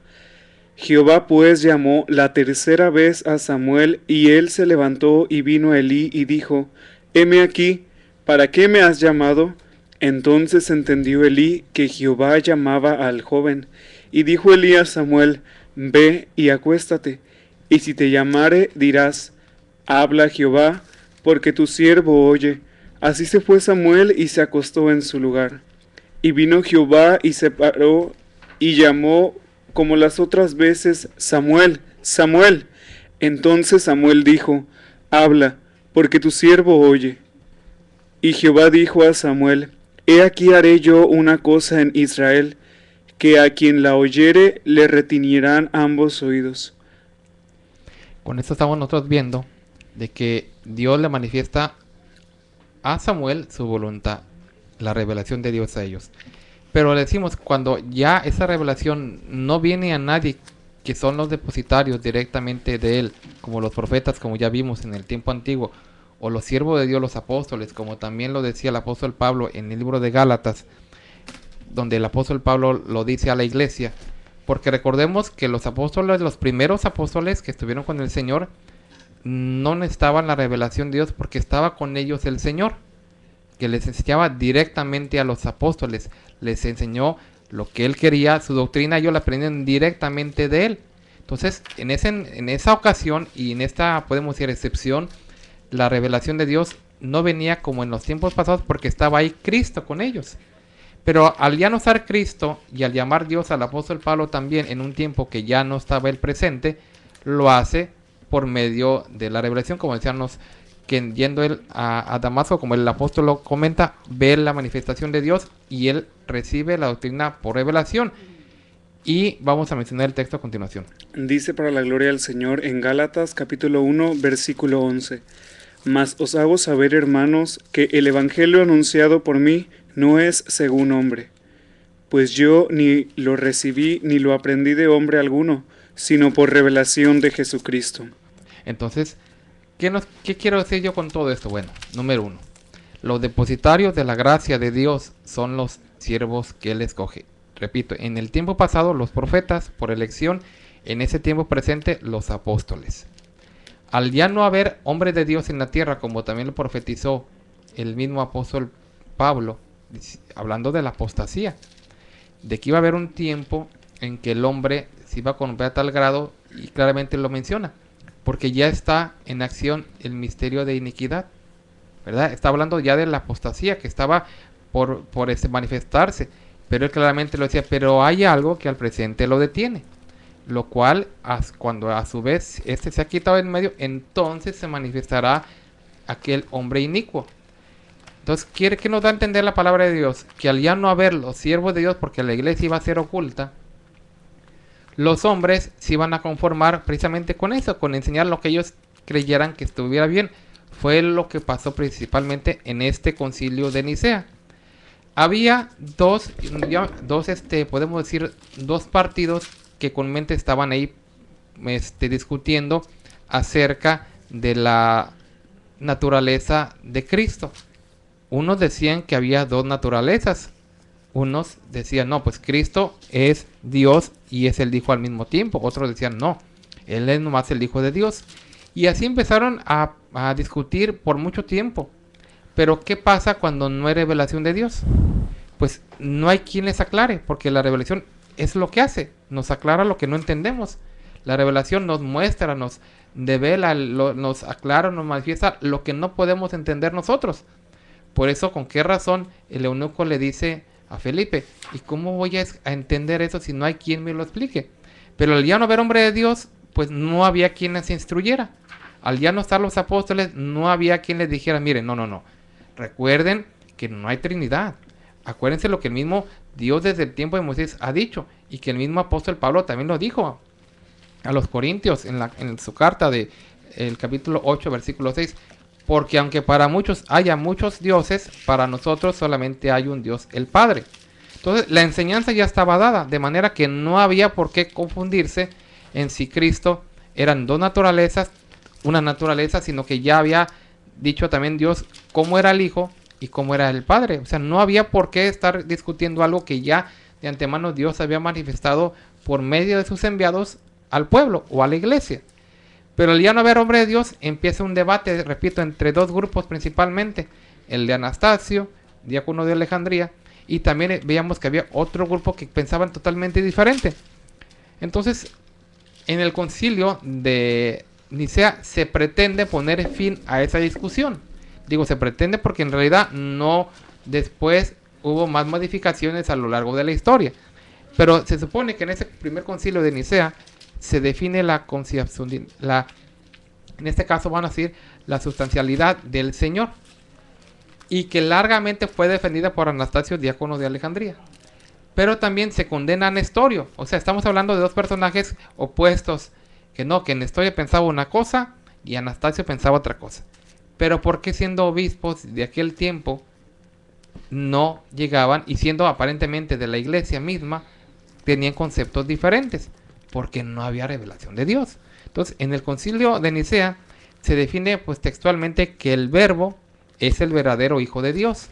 Jehová pues llamó la tercera vez a Samuel, y él se levantó y vino a Elí y dijo, heme aquí, ¿para qué me has llamado? Entonces entendió Elí que Jehová llamaba al joven, y dijo Elí a Samuel, ve y acuéstate, y si te llamare dirás, habla Jehová, porque tu siervo oye. Así se fue Samuel y se acostó en su lugar. Y vino Jehová y se paró y llamó como las otras veces, Samuel, Samuel. Entonces Samuel dijo, habla, porque tu siervo oye. Y Jehová dijo a Samuel, he aquí haré yo una cosa en Israel, que a quien la oyere le retiñirán ambos oídos. Con esto estamos nosotros viendo de que Dios le manifiesta a Samuel su voluntad, la revelación de Dios a ellos. Pero le decimos, cuando ya esa revelación no viene a nadie, que son los depositarios directamente de él, como los profetas, como ya vimos en el tiempo antiguo, o los siervos de Dios, los apóstoles, como también lo decía el apóstol Pablo en el libro de Gálatas, donde el apóstol Pablo lo dice a la iglesia, porque recordemos que los apóstoles, los primeros apóstoles que estuvieron con el Señor, no necesitaban la revelación de Dios porque estaba con ellos el Señor, que les enseñaba directamente a los apóstoles, les enseñó lo que él quería, su doctrina, ellos la aprenden directamente de él. Entonces, en esa ocasión y en esta, podemos decir, excepción, la revelación de Dios no venía como en los tiempos pasados porque estaba ahí Cristo con ellos. Pero al ya no estar Cristo y al llamar Dios al apóstol Pablo también en un tiempo que ya no estaba él presente, lo hace por medio de la revelación, como decíamos, que yendo él a Damasco, como el apóstol lo comenta, ve la manifestación de Dios y él recibe la doctrina por revelación. Y vamos a mencionar el texto a continuación. Dice para la gloria del Señor en Gálatas capítulo 1 versículo 11. Mas os hago saber, hermanos, que el evangelio anunciado por mí no es según hombre, pues yo ni lo recibí ni lo aprendí de hombre alguno, sino por revelación de Jesucristo. Entonces, ¿qué quiero decir yo con todo esto? Bueno, número 1, los depositarios de la gracia de Dios son los siervos que él escoge. Repito, en el tiempo pasado los profetas por elección, en ese tiempo presente los apóstoles. Al ya no haber hombre de Dios en la tierra, como también lo profetizó el mismo apóstol Pablo, hablando de la apostasía, de que iba a haber un tiempo en que el hombre se iba a corromper a tal grado, y claramente lo menciona, porque ya está en acción el misterio de iniquidad, ¿verdad? Está hablando ya de la apostasía que estaba por manifestarse, pero él claramente lo decía, pero hay algo que al presente lo detiene, lo cual cuando a su vez este se ha quitado en medio, entonces se manifestará aquel hombre inicuo. Entonces, ¿quiere que nos da a entender la palabra de Dios? Que al ya no haber los siervos de Dios, porque la iglesia iba a ser oculta, los hombres se iban a conformar precisamente con eso, con enseñar lo que ellos creyeran que estuviera bien. Fue lo que pasó principalmente en este concilio de Nicea. Había dos podemos decir, dos partidos que comúnmente estaban ahí discutiendo acerca de la naturaleza de Cristo. Unos decían que había dos naturalezas. Unos decían, no, pues Cristo es Dios y es el Hijo al mismo tiempo. Otros decían, no, Él es nomás el Hijo de Dios. Y así empezaron a discutir por mucho tiempo. Pero ¿qué pasa cuando no hay revelación de Dios? Pues no hay quien les aclare, porque la revelación es lo que hace. Nos aclara lo que no entendemos. La revelación nos muestra, nos devela, nos aclara, nos manifiesta lo que no podemos entender nosotros. Por eso, ¿con qué razón el eunuco le dice a Felipe, ¿y cómo voy a entender eso si no hay quien me lo explique? Pero al ya no haber hombre de Dios, pues no había quien les instruyera. Al ya no estar los apóstoles, no había quien les dijera, miren, no. Recuerden que no hay Trinidad. Acuérdense lo que el mismo Dios desde el tiempo de Moisés ha dicho, y que el mismo apóstol Pablo también lo dijo a los Corintios en su carta de el capítulo 8, versículo 6. Porque aunque para muchos haya muchos dioses, para nosotros solamente hay un Dios, el Padre. Entonces la enseñanza ya estaba dada, de manera que no había por qué confundirse en si Cristo eran dos naturalezas, una naturaleza, sino que ya había dicho también Dios cómo era el Hijo y cómo era el Padre. O sea, no había por qué estar discutiendo algo que ya de antemano Dios había manifestado por medio de sus enviados al pueblo o a la iglesia. Pero al ya no haber hombre de Dios, empieza un debate, repito, entre dos grupos principalmente, el de Anastasio, diácono de Alejandría, y también veíamos que había otro grupo que pensaban totalmente diferente. Entonces, en el concilio de Nicea se pretende poner fin a esa discusión. Digo, se pretende porque en realidad no después hubo más modificaciones a lo largo de la historia. Pero se supone que en ese primer concilio de Nicea se define la concepción, en este caso van a decir la sustancialidad del Señor, y que largamente fue defendida por Anastasio, diácono de Alejandría. Pero también se condena a Nestorio. O sea, estamos hablando de dos personajes opuestos, que Nestorio pensaba una cosa y Anastasio pensaba otra cosa. Pero ¿por qué siendo obispos de aquel tiempo no llegaban, y siendo aparentemente de la iglesia misma, tenían conceptos diferentes? Porque no había revelación de Dios. Entonces, en el concilio de Nicea se define pues textualmente que el Verbo es el verdadero Hijo de Dios,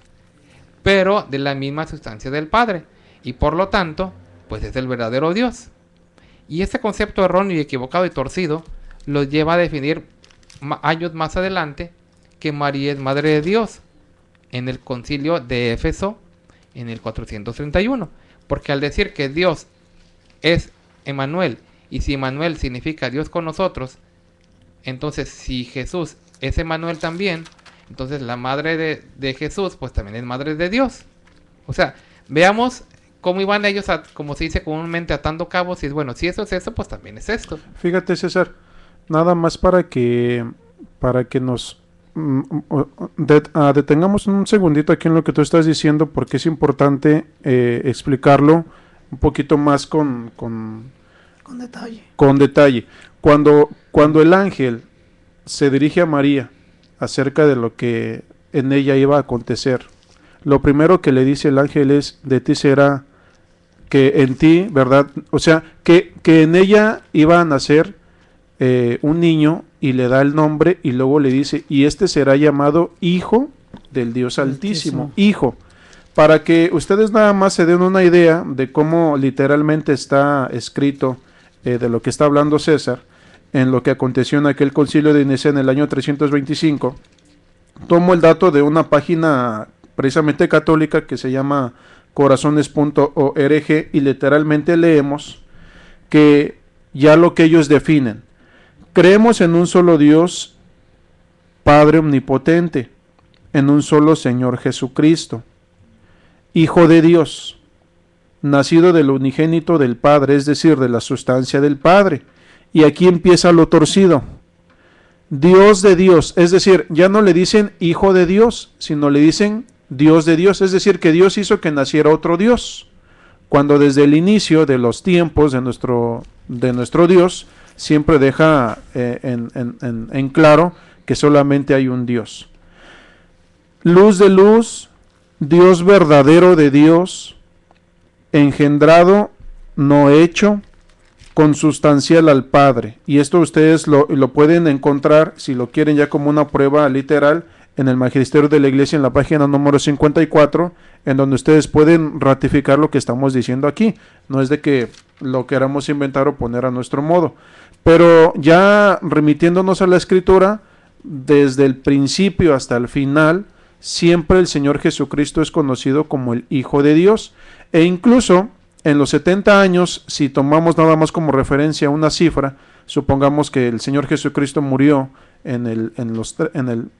pero de la misma sustancia del Padre, y por lo tanto, pues es el verdadero Dios. Y este concepto erróneo y equivocado y torcido los lleva a definir años más adelante que María es Madre de Dios, en el concilio de Éfeso, en el 431. Porque al decir que Dios es Emmanuel, y si Emmanuel significa Dios con nosotros, entonces si Jesús es Emmanuel también, entonces la madre de Jesús pues también es madre de Dios. O sea, veamos cómo iban ellos, como se dice comúnmente, atando cabos, y bueno, si eso es eso, pues también es esto. Fíjate, César, nada más para que nos detengamos un segundito aquí en lo que tú estás diciendo, porque es importante explicarlo un poquito más con detalle. Cuando el ángel se dirige a María acerca de lo que en ella iba a acontecer, lo primero que le dice el ángel es: de ti será, que en ti, ¿verdad? O sea, que en ella iba a nacer un niño, y le da el nombre, y luego le dice: y este será llamado Hijo del Dios Altísimo. Hijo. Para que ustedes nada más se den una idea de cómo literalmente está escrito, de lo que está hablando César, en lo que aconteció en aquel concilio de Nicea en el año 325, tomo el dato de una página precisamente católica que se llama corazones.org, y literalmente leemos que ya lo que ellos definen: creemos en un solo Dios, Padre omnipotente, en un solo Señor Jesucristo, Hijo de Dios, nacido del unigénito del Padre, es decir, de la sustancia del Padre. Y aquí empieza lo torcido: Dios de Dios, es decir, ya no le dicen Hijo de Dios, sino le dicen Dios de Dios, es decir, que Dios hizo que naciera otro Dios, cuando desde el inicio de los tiempos de nuestro Dios siempre deja en claro que solamente hay un Dios. Luz de luz, Dios verdadero de Dios, engendrado, no hecho, consustancial al Padre. Y esto ustedes lo pueden encontrar, si lo quieren ya como una prueba literal, en el Magisterio de la Iglesia, en la página número 54, en donde ustedes pueden ratificar lo que estamos diciendo aquí. No es de que lo queramos inventar o poner a nuestro modo, pero ya remitiéndonos a la Escritura, desde el principio hasta el final, siempre el Señor Jesucristo es conocido como el Hijo de Dios. E incluso en los 70 años, si tomamos nada más como referencia una cifra, supongamos que el Señor Jesucristo murió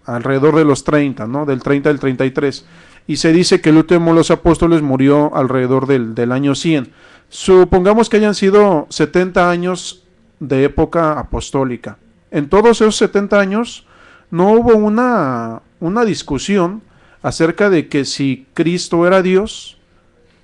alrededor de los 30, ¿no? Del 30 al 33, y se dice que el último de los apóstoles murió alrededor del año 100. Supongamos que hayan sido 70 años de época apostólica. En todos esos 70 años no hubo una discusión acerca de que si Cristo era Dios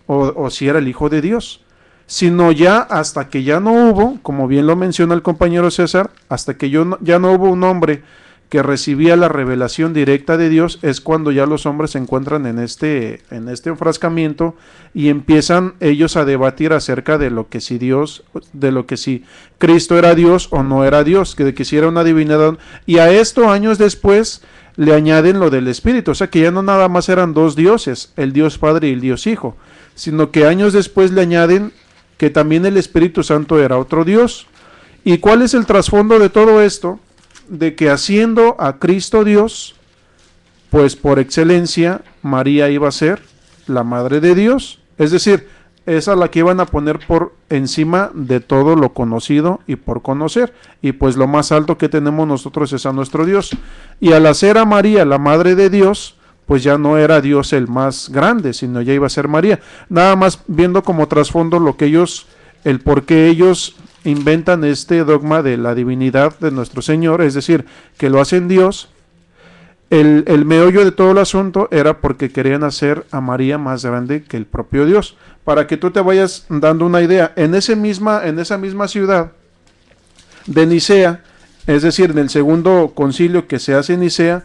o si era el Hijo de Dios, sino ya hasta que ya no hubo, como bien lo menciona el compañero César, hasta que ya no hubo un hombre que recibía la revelación directa de Dios, es cuando ya los hombres se encuentran en este enfrascamiento y empiezan ellos a debatir acerca de lo que si Cristo era Dios o no era Dios, de que si era una divinidad, y a esto años después le añaden lo del Espíritu, o sea que ya no nada más eran dos dioses, el Dios Padre y el Dios Hijo, sino que años después le añaden que también el Espíritu Santo era otro Dios. ¿Y cuál es el trasfondo de todo esto? De que haciendo a Cristo Dios, pues por excelencia María iba a ser la Madre de Dios, es decir, esa la que iban a poner por encima de todo lo conocido y por conocer, y pues lo más alto que tenemos nosotros es a nuestro Dios, y al hacer a María la Madre de Dios, pues ya no era Dios el más grande, sino ya iba a ser María. Nada más viendo como trasfondo el por qué ellos inventan este dogma de la divinidad de nuestro Señor, es decir, que lo hacen Dios. El meollo de todo el asunto era porque querían hacer a María más grande que el propio Dios. Para que tú te vayas dando una idea, en esa misma ciudad de Nicea, es decir, en el segundo concilio que se hace en Nicea,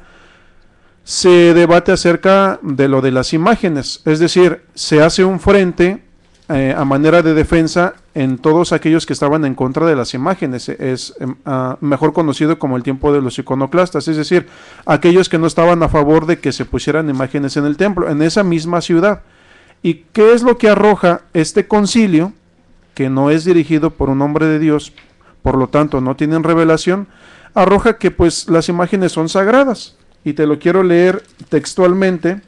se debate acerca de lo de las imágenes, es decir, se hace un frente a manera de defensa en todos aquellos que estaban en contra de las imágenes, es mejor conocido como el tiempo de los iconoclastas, es decir, aquellos que no estaban a favor de que se pusieran imágenes en el templo, en esa misma ciudad. ¿Y qué es lo que arroja este concilio, que no es dirigido por un hombre de Dios, por lo tanto no tienen revelación? Arroja que pues las imágenes son sagradas. Y te lo quiero leer textualmente,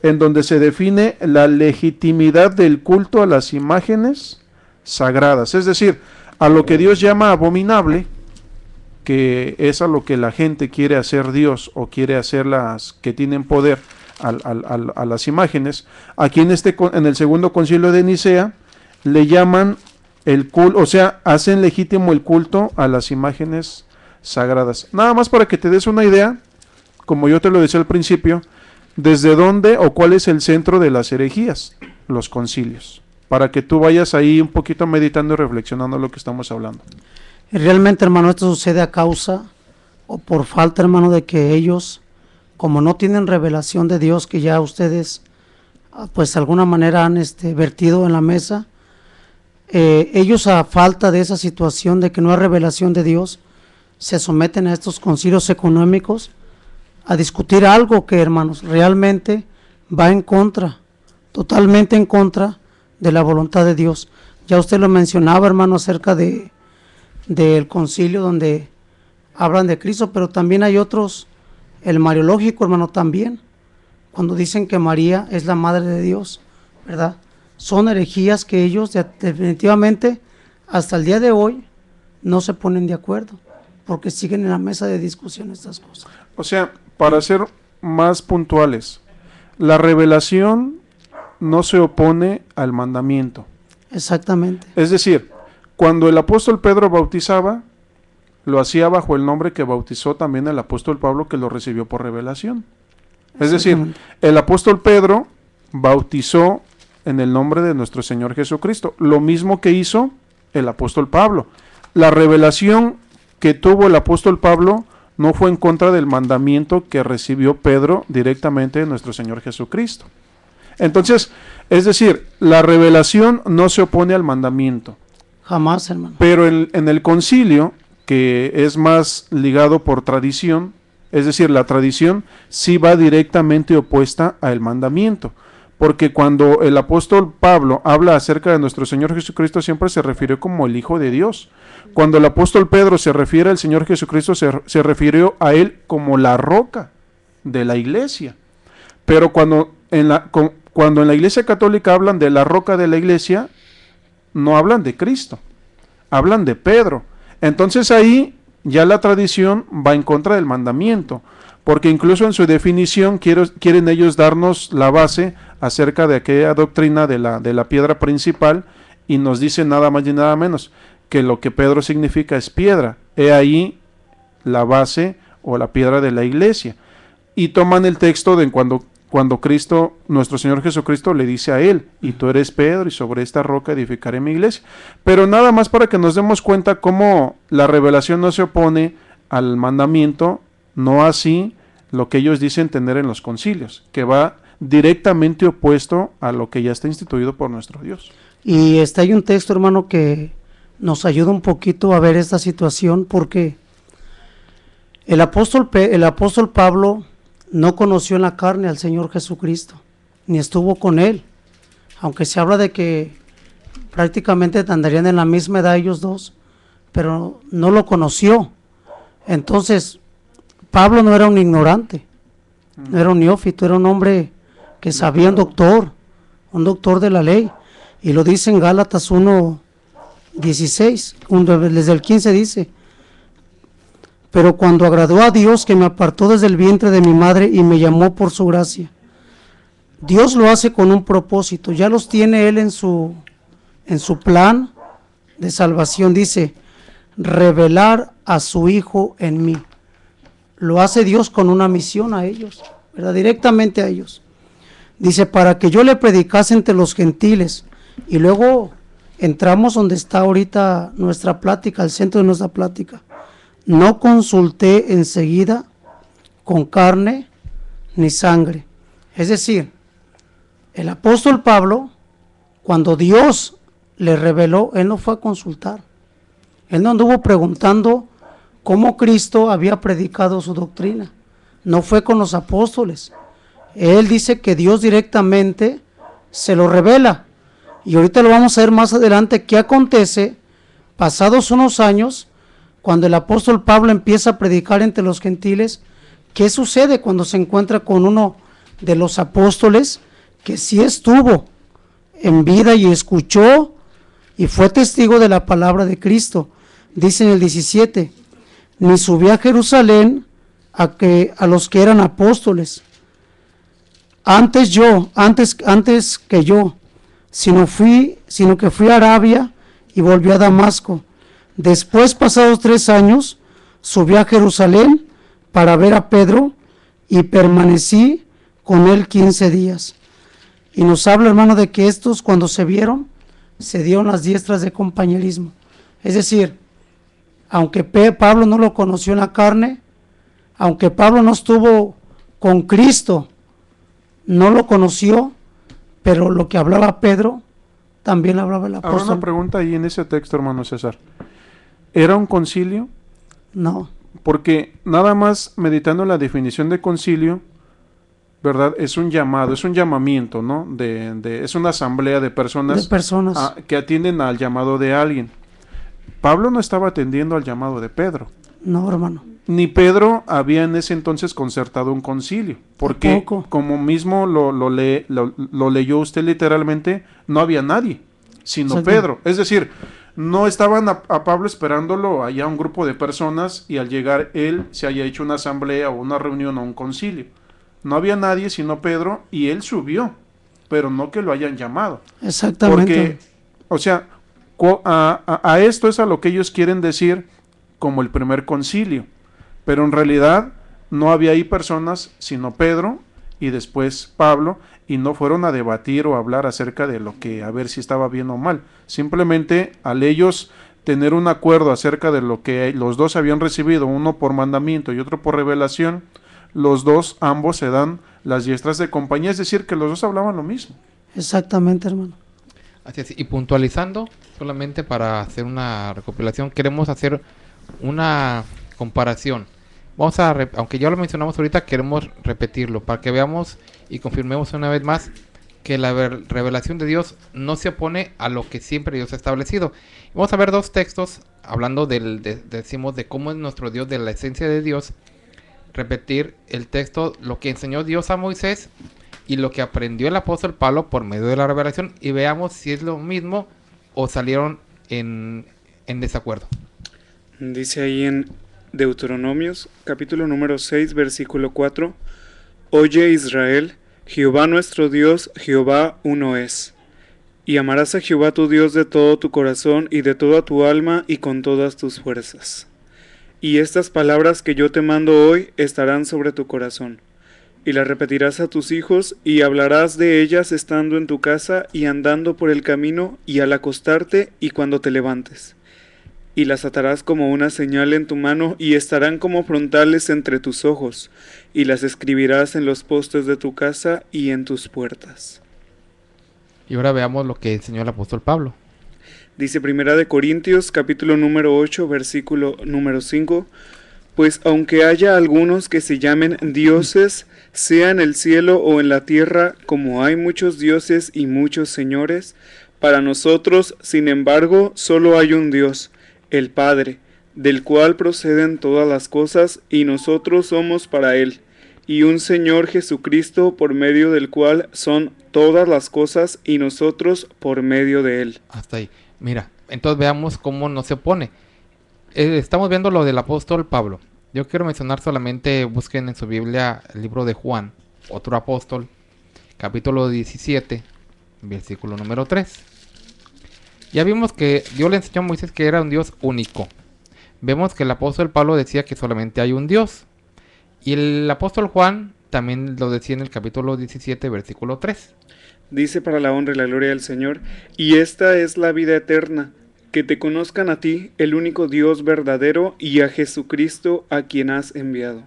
en donde se define la legitimidad del culto a las imágenes sagradas, es decir, a lo que Dios llama abominable, que es a lo que la gente quiere hacer Dios o quiere hacer las que tienen poder a las imágenes. Aquí en el segundo concilio de Nicea le llaman el culto, o sea, hacen legítimo el culto a las imágenes sagradas. Nada más para que te des una idea, como yo te lo decía al principio, desde dónde o cuál es el centro de las herejías, los concilios, para que tú vayas ahí un poquito meditando y reflexionando lo que estamos hablando. Y realmente, hermano, esto sucede a causa o por falta, hermano, de que ellos, como no tienen revelación de Dios, que ya ustedes, pues de alguna manera han vertido en la mesa, ellos a falta de esa situación de que no hay revelación de Dios, se someten a estos concilios económicos a discutir algo que, hermanos, realmente va en contra, totalmente en contra de la voluntad de Dios. Ya usted lo mencionaba, hermano, acerca del concilio donde hablan de Cristo, pero también hay otros, el mariológico, hermano, también, cuando dicen que María es la madre de Dios, ¿verdad? Son herejías que ellos definitivamente hasta el día de hoy no se ponen de acuerdo, porque siguen en la mesa de discusión estas cosas. O sea, para ser más puntuales, la revelación no se opone al mandamiento. Exactamente. Es decir, cuando el apóstol Pedro bautizaba, lo hacía bajo el nombre que bautizó también el apóstol Pablo, que lo recibió por revelación. Es decir, el apóstol Pedro bautizó en el nombre de nuestro Señor Jesucristo, lo mismo que hizo el apóstol Pablo. La revelación que tuvo el apóstol Pablo no fue en contra del mandamiento que recibió Pedro directamente de nuestro Señor Jesucristo. Entonces, es decir, la revelación no se opone al mandamiento. Jamás, hermano. Pero en el concilio, que es más ligado por tradición, es decir, la tradición sí va directamente opuesta al mandamiento. Porque cuando el apóstol Pablo habla acerca de nuestro Señor Jesucristo, siempre se refirió como el Hijo de Dios. Cuando el apóstol Pedro se refiere al Señor Jesucristo, se refirió a Él como la roca de la iglesia. Pero cuando en la Iglesia Católica hablan de la roca de la iglesia, no hablan de Cristo, hablan de Pedro. Entonces ahí ya la tradición va en contra del mandamiento, porque incluso en su definición quieren ellos darnos la base acerca de aquella doctrina de la piedra principal, y nos dicen nada más y nada menos que lo que Pedro significa es piedra. He ahí la base o la piedra de la iglesia. Y toman el texto de cuando Cristo, nuestro Señor Jesucristo, le dice a él: y tú eres Pedro, y sobre esta roca edificaré mi iglesia. Pero nada más para que nos demos cuenta cómo la revelación no se opone al mandamiento, no así lo que ellos dicen tener en los concilios, que va directamente opuesto a lo que ya está instituido por nuestro Dios. Y hay un texto, hermano, que nos ayuda un poquito a ver esta situación, porque el apóstol Pablo no conoció en la carne al Señor Jesucristo, ni estuvo con él, aunque se habla de que prácticamente andarían en la misma edad ellos dos, pero no lo conoció. Entonces, Pablo no era un ignorante, no era un neófito, era un hombre que sabía, un doctor de la ley, y lo dice en Gálatas 1:16, desde el 15 dice: pero cuando agradó a Dios, que me apartó desde el vientre de mi madre y me llamó por su gracia. Dios lo hace con un propósito, ya los tiene Él en su plan de salvación. Dice: revelar a su Hijo en mí. Lo hace Dios con una misión a ellos, ¿verdad? Directamente a ellos. Dice: para que yo le predicase entre los gentiles. Y luego entramos donde está ahorita nuestra plática, el centro de nuestra plática. No consulté enseguida con carne ni sangre. Es decir, el apóstol Pablo, cuando Dios le reveló, él no fue a consultar. Él no anduvo preguntando cómo Cristo había predicado su doctrina. No fue con los apóstoles. Él dice que Dios directamente se lo revela. Y ahorita lo vamos a ver más adelante qué acontece pasados unos años, cuando el apóstol Pablo empieza a predicar entre los gentiles. ¿Qué sucede cuando se encuentra con uno de los apóstoles que sí estuvo en vida y escuchó y fue testigo de la palabra de Cristo? Dice en el 17: ni subí a Jerusalén a los que eran apóstoles, antes que yo, sino que fui a Arabia y volví a Damasco. Después, pasados 3 años, subí a Jerusalén para ver a Pedro y permanecí con él 15 días. Y nos habla, hermano, de que estos, cuando se vieron, se dieron las diestras de compañerismo. Es decir, aunque Pablo no lo conoció en la carne, aunque Pablo no estuvo con Cristo, no lo conoció, pero lo que hablaba Pedro, también hablaba el apóstol. Ahora una pregunta ahí en ese texto, hermano César. ¿Era un concilio? No. Porque nada más meditando en la definición de concilio, ¿verdad? Es un llamado, es un llamamiento, ¿no? Es una asamblea de personas, que atienden al llamado de alguien. Pablo no estaba atendiendo al llamado de Pedro. No, hermano. Ni Pedro había en ese entonces concertado un concilio, porque Tampoco. Como mismo lo leyó usted literalmente, no había nadie, sino Pedro. Es decir, no estaban a Pablo esperándolo allá un grupo de personas y al llegar él se haya hecho una asamblea o una reunión o un concilio. No había nadie sino Pedro y él subió, pero no que lo hayan llamado. Exactamente. Porque, o sea, a esto es a lo que ellos quieren decir como el primer concilio, pero en realidad no había ahí personas sino Pedro y después Pablo, y no fueron a debatir o a hablar acerca de lo que, a ver si estaba bien o mal. Simplemente al ellos tener un acuerdo acerca de lo que los dos habían recibido, uno por mandamiento y otro por revelación, ambos se dan las diestras de compañía, es decir, que los dos hablaban lo mismo. Exactamente, hermano. Así es, y puntualizando, solamente para hacer una recopilación, queremos hacer una comparación. Vamos a, aunque ya lo mencionamos ahorita, queremos repetirlo para que veamos y confirmemos una vez más que la revelación de Dios no se opone a lo que siempre Dios ha establecido. Vamos a ver 2 textos hablando decimos de cómo es nuestro Dios, de la esencia de Dios. Repetir el texto, lo que enseñó Dios a Moisés y lo que aprendió el apóstol Pablo por medio de la revelación, y veamos si es lo mismo o salieron en desacuerdo? Dice ahí en Deuteronomios, capítulo número 6, versículo 4: Oye Israel, Jehová nuestro Dios, Jehová uno es. Y amarás a Jehová tu Dios de todo tu corazón y de toda tu alma y con todas tus fuerzas. Y estas palabras que yo te mando hoy estarán sobre tu corazón. Y las repetirás a tus hijos, y hablarás de ellas estando en tu casa y andando por el camino, y al acostarte y cuando te levantes. Y las atarás como una señal en tu mano, y estarán como frontales entre tus ojos, y las escribirás en los postes de tu casa y en tus puertas. Y ahora veamos lo que enseñó el apóstol Pablo. Dice Primera de Corintios, capítulo número 8, versículo número 5: Pues aunque haya algunos que se llamen dioses, sea en el cielo o en la tierra, como hay muchos dioses y muchos señores, para nosotros, sin embargo, solo hay un Dios, el Padre, del cual proceden todas las cosas, y nosotros somos para Él, y un Señor Jesucristo, por medio del cual son todas las cosas, y nosotros por medio de Él. Hasta ahí. Mira, entonces veamos cómo no se opone. Estamos viendo lo del apóstol Pablo. Yo quiero mencionar solamente, busquen en su Biblia el libro de Juan, otro apóstol, capítulo 17, versículo número 3. Ya vimos que Dios le enseñó a Moisés que era un Dios único. Vemos que el apóstol Pablo decía que solamente hay un Dios. Y el apóstol Juan también lo decía en el capítulo 17, versículo 3. Dice: para la honra y la gloria del Señor, y esta es la vida eterna, que te conozcan a ti, el único Dios verdadero, y a Jesucristo, a quien has enviado.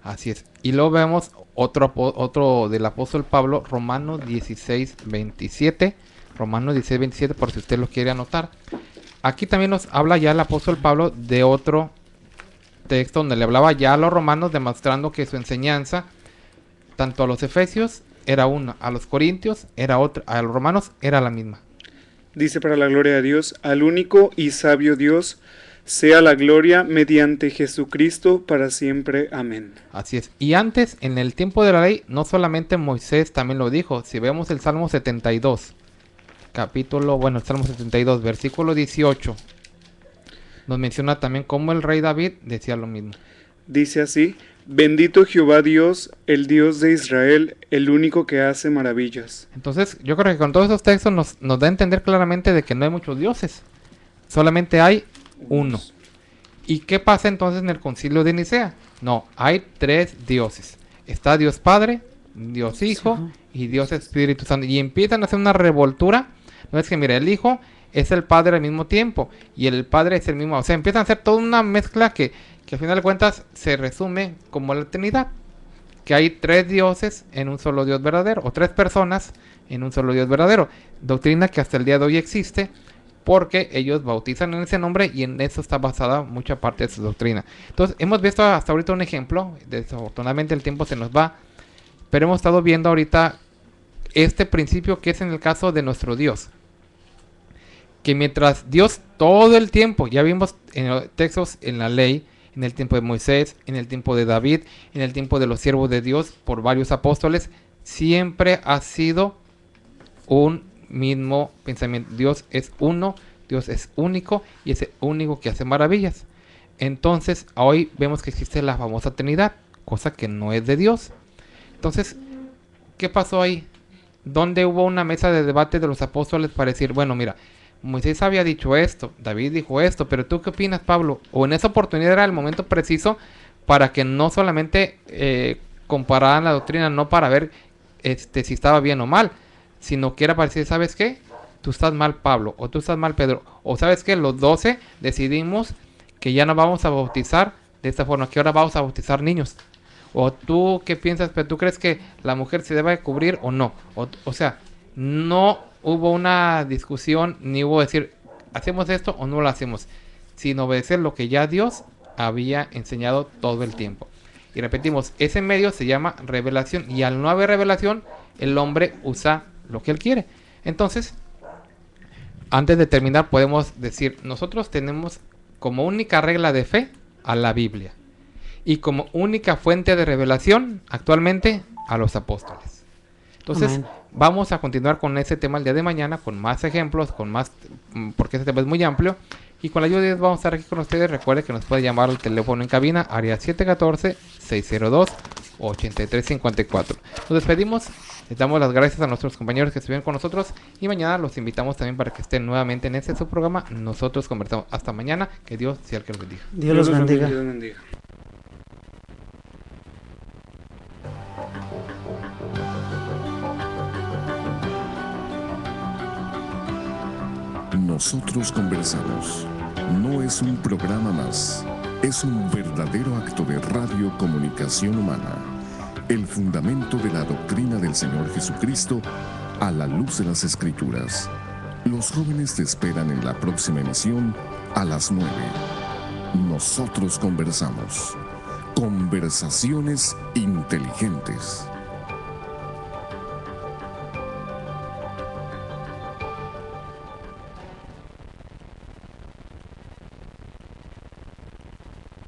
Así es. Y luego vemos otro del apóstol Pablo, Romanos 16, 27. Romanos 16, 27, por si usted lo quiere anotar. Aquí también nos habla ya el apóstol Pablo de otro texto donde le hablaba ya a los romanos, demostrando que su enseñanza, tanto a los efesios, era una, a los corintios era otra, a los romanos era la misma. Dice: para la gloria de Dios, al único y sabio Dios, sea la gloria mediante Jesucristo para siempre. Amén. Así es. Y antes, en el tiempo de la ley, no solamente Moisés también lo dijo. Si vemos el Salmo 72, el Salmo 72, versículo 18, nos menciona también cómo el rey David decía lo mismo. Dice así: bendito Jehová Dios, el Dios de Israel, el único que hace maravillas. Entonces, yo creo que con todos esos textos nos da a entender claramente de que no hay muchos dioses. Solamente hay uno. ¿Y qué pasa entonces en el concilio de Nicea? No, hay 3 dioses. Está Dios Padre, Dios Hijo y Dios Espíritu Santo. Y empiezan a hacer una revoltura. No es que, mira, el Hijo es el Padre al mismo tiempo y el Padre es el mismo. O sea, empiezan a hacer toda una mezcla que al final de cuentas se resume como la Trinidad. Que hay 3 dioses en un solo Dios verdadero, o 3 personas en un solo Dios verdadero. Doctrina que hasta el día de hoy existe, porque ellos bautizan en ese nombre y en eso está basada mucha parte de su doctrina. Entonces, hemos visto hasta ahorita un ejemplo. Desafortunadamente el tiempo se nos va, pero hemos estado viendo ahorita este principio que es en el caso de nuestro Dios. Que mientras Dios todo el tiempo, ya vimos en los textos en la ley, en el tiempo de Moisés, en el tiempo de David, en el tiempo de los siervos de Dios, por varios apóstoles, siempre ha sido un mismo pensamiento. Dios es uno, Dios es único y es el único que hace maravillas. Entonces, hoy vemos que existe la famosa Trinidad, cosa que no es de Dios. Entonces, ¿qué pasó ahí? ¿Dónde hubo una mesa de debate de los apóstoles para decir, bueno, mira, Moisés había dicho esto, David dijo esto, pero ¿tú qué opinas, Pablo? O en esa oportunidad era el momento preciso para que no solamente compararan la doctrina, no para ver si estaba bien o mal, sino que era para decir, ¿sabes qué? Tú estás mal, Pablo, o tú estás mal, Pedro, o ¿sabes qué? Los 12 decidimos que ya no vamos a bautizar de esta forma, que ahora vamos a bautizar niños. O tú, ¿qué piensas? ¿Pero tú crees que la mujer se debe cubrir o no? O sea, no hubo una discusión, ni hubo decir, ¿hacemos esto o no lo hacemos? Sin obedecer lo que ya Dios había enseñado todo el tiempo. Y repetimos, ese medio se llama revelación. Y al no haber revelación, el hombre usa lo que él quiere. Entonces, antes de terminar, podemos decir, nosotros tenemos como única regla de fe a la Biblia. Y como única fuente de revelación, actualmente, a los apóstoles. Entonces, Amén. vamos a continuar con ese tema el día de mañana, con más ejemplos, con más, porque este tema es muy amplio. Y con la ayuda de Dios vamos a estar aquí con ustedes. Recuerde que nos puede llamar al teléfono en cabina, área 714-602-8354. Nos despedimos, les damos las gracias a nuestros compañeros que estuvieron con nosotros. Y mañana los invitamos también para que estén nuevamente en este su programa. Nosotros conversamos. Hasta mañana. Que Dios sea el que los bendiga. Dios los bendiga. Dios los bendiga. Nosotros conversamos. No es un programa más, es un verdadero acto de radiocomunicación humana. El fundamento de la doctrina del Señor Jesucristo a la luz de las Escrituras. Los jóvenes te esperan en la próxima emisión a las 9. Nosotros conversamos. Conversaciones inteligentes.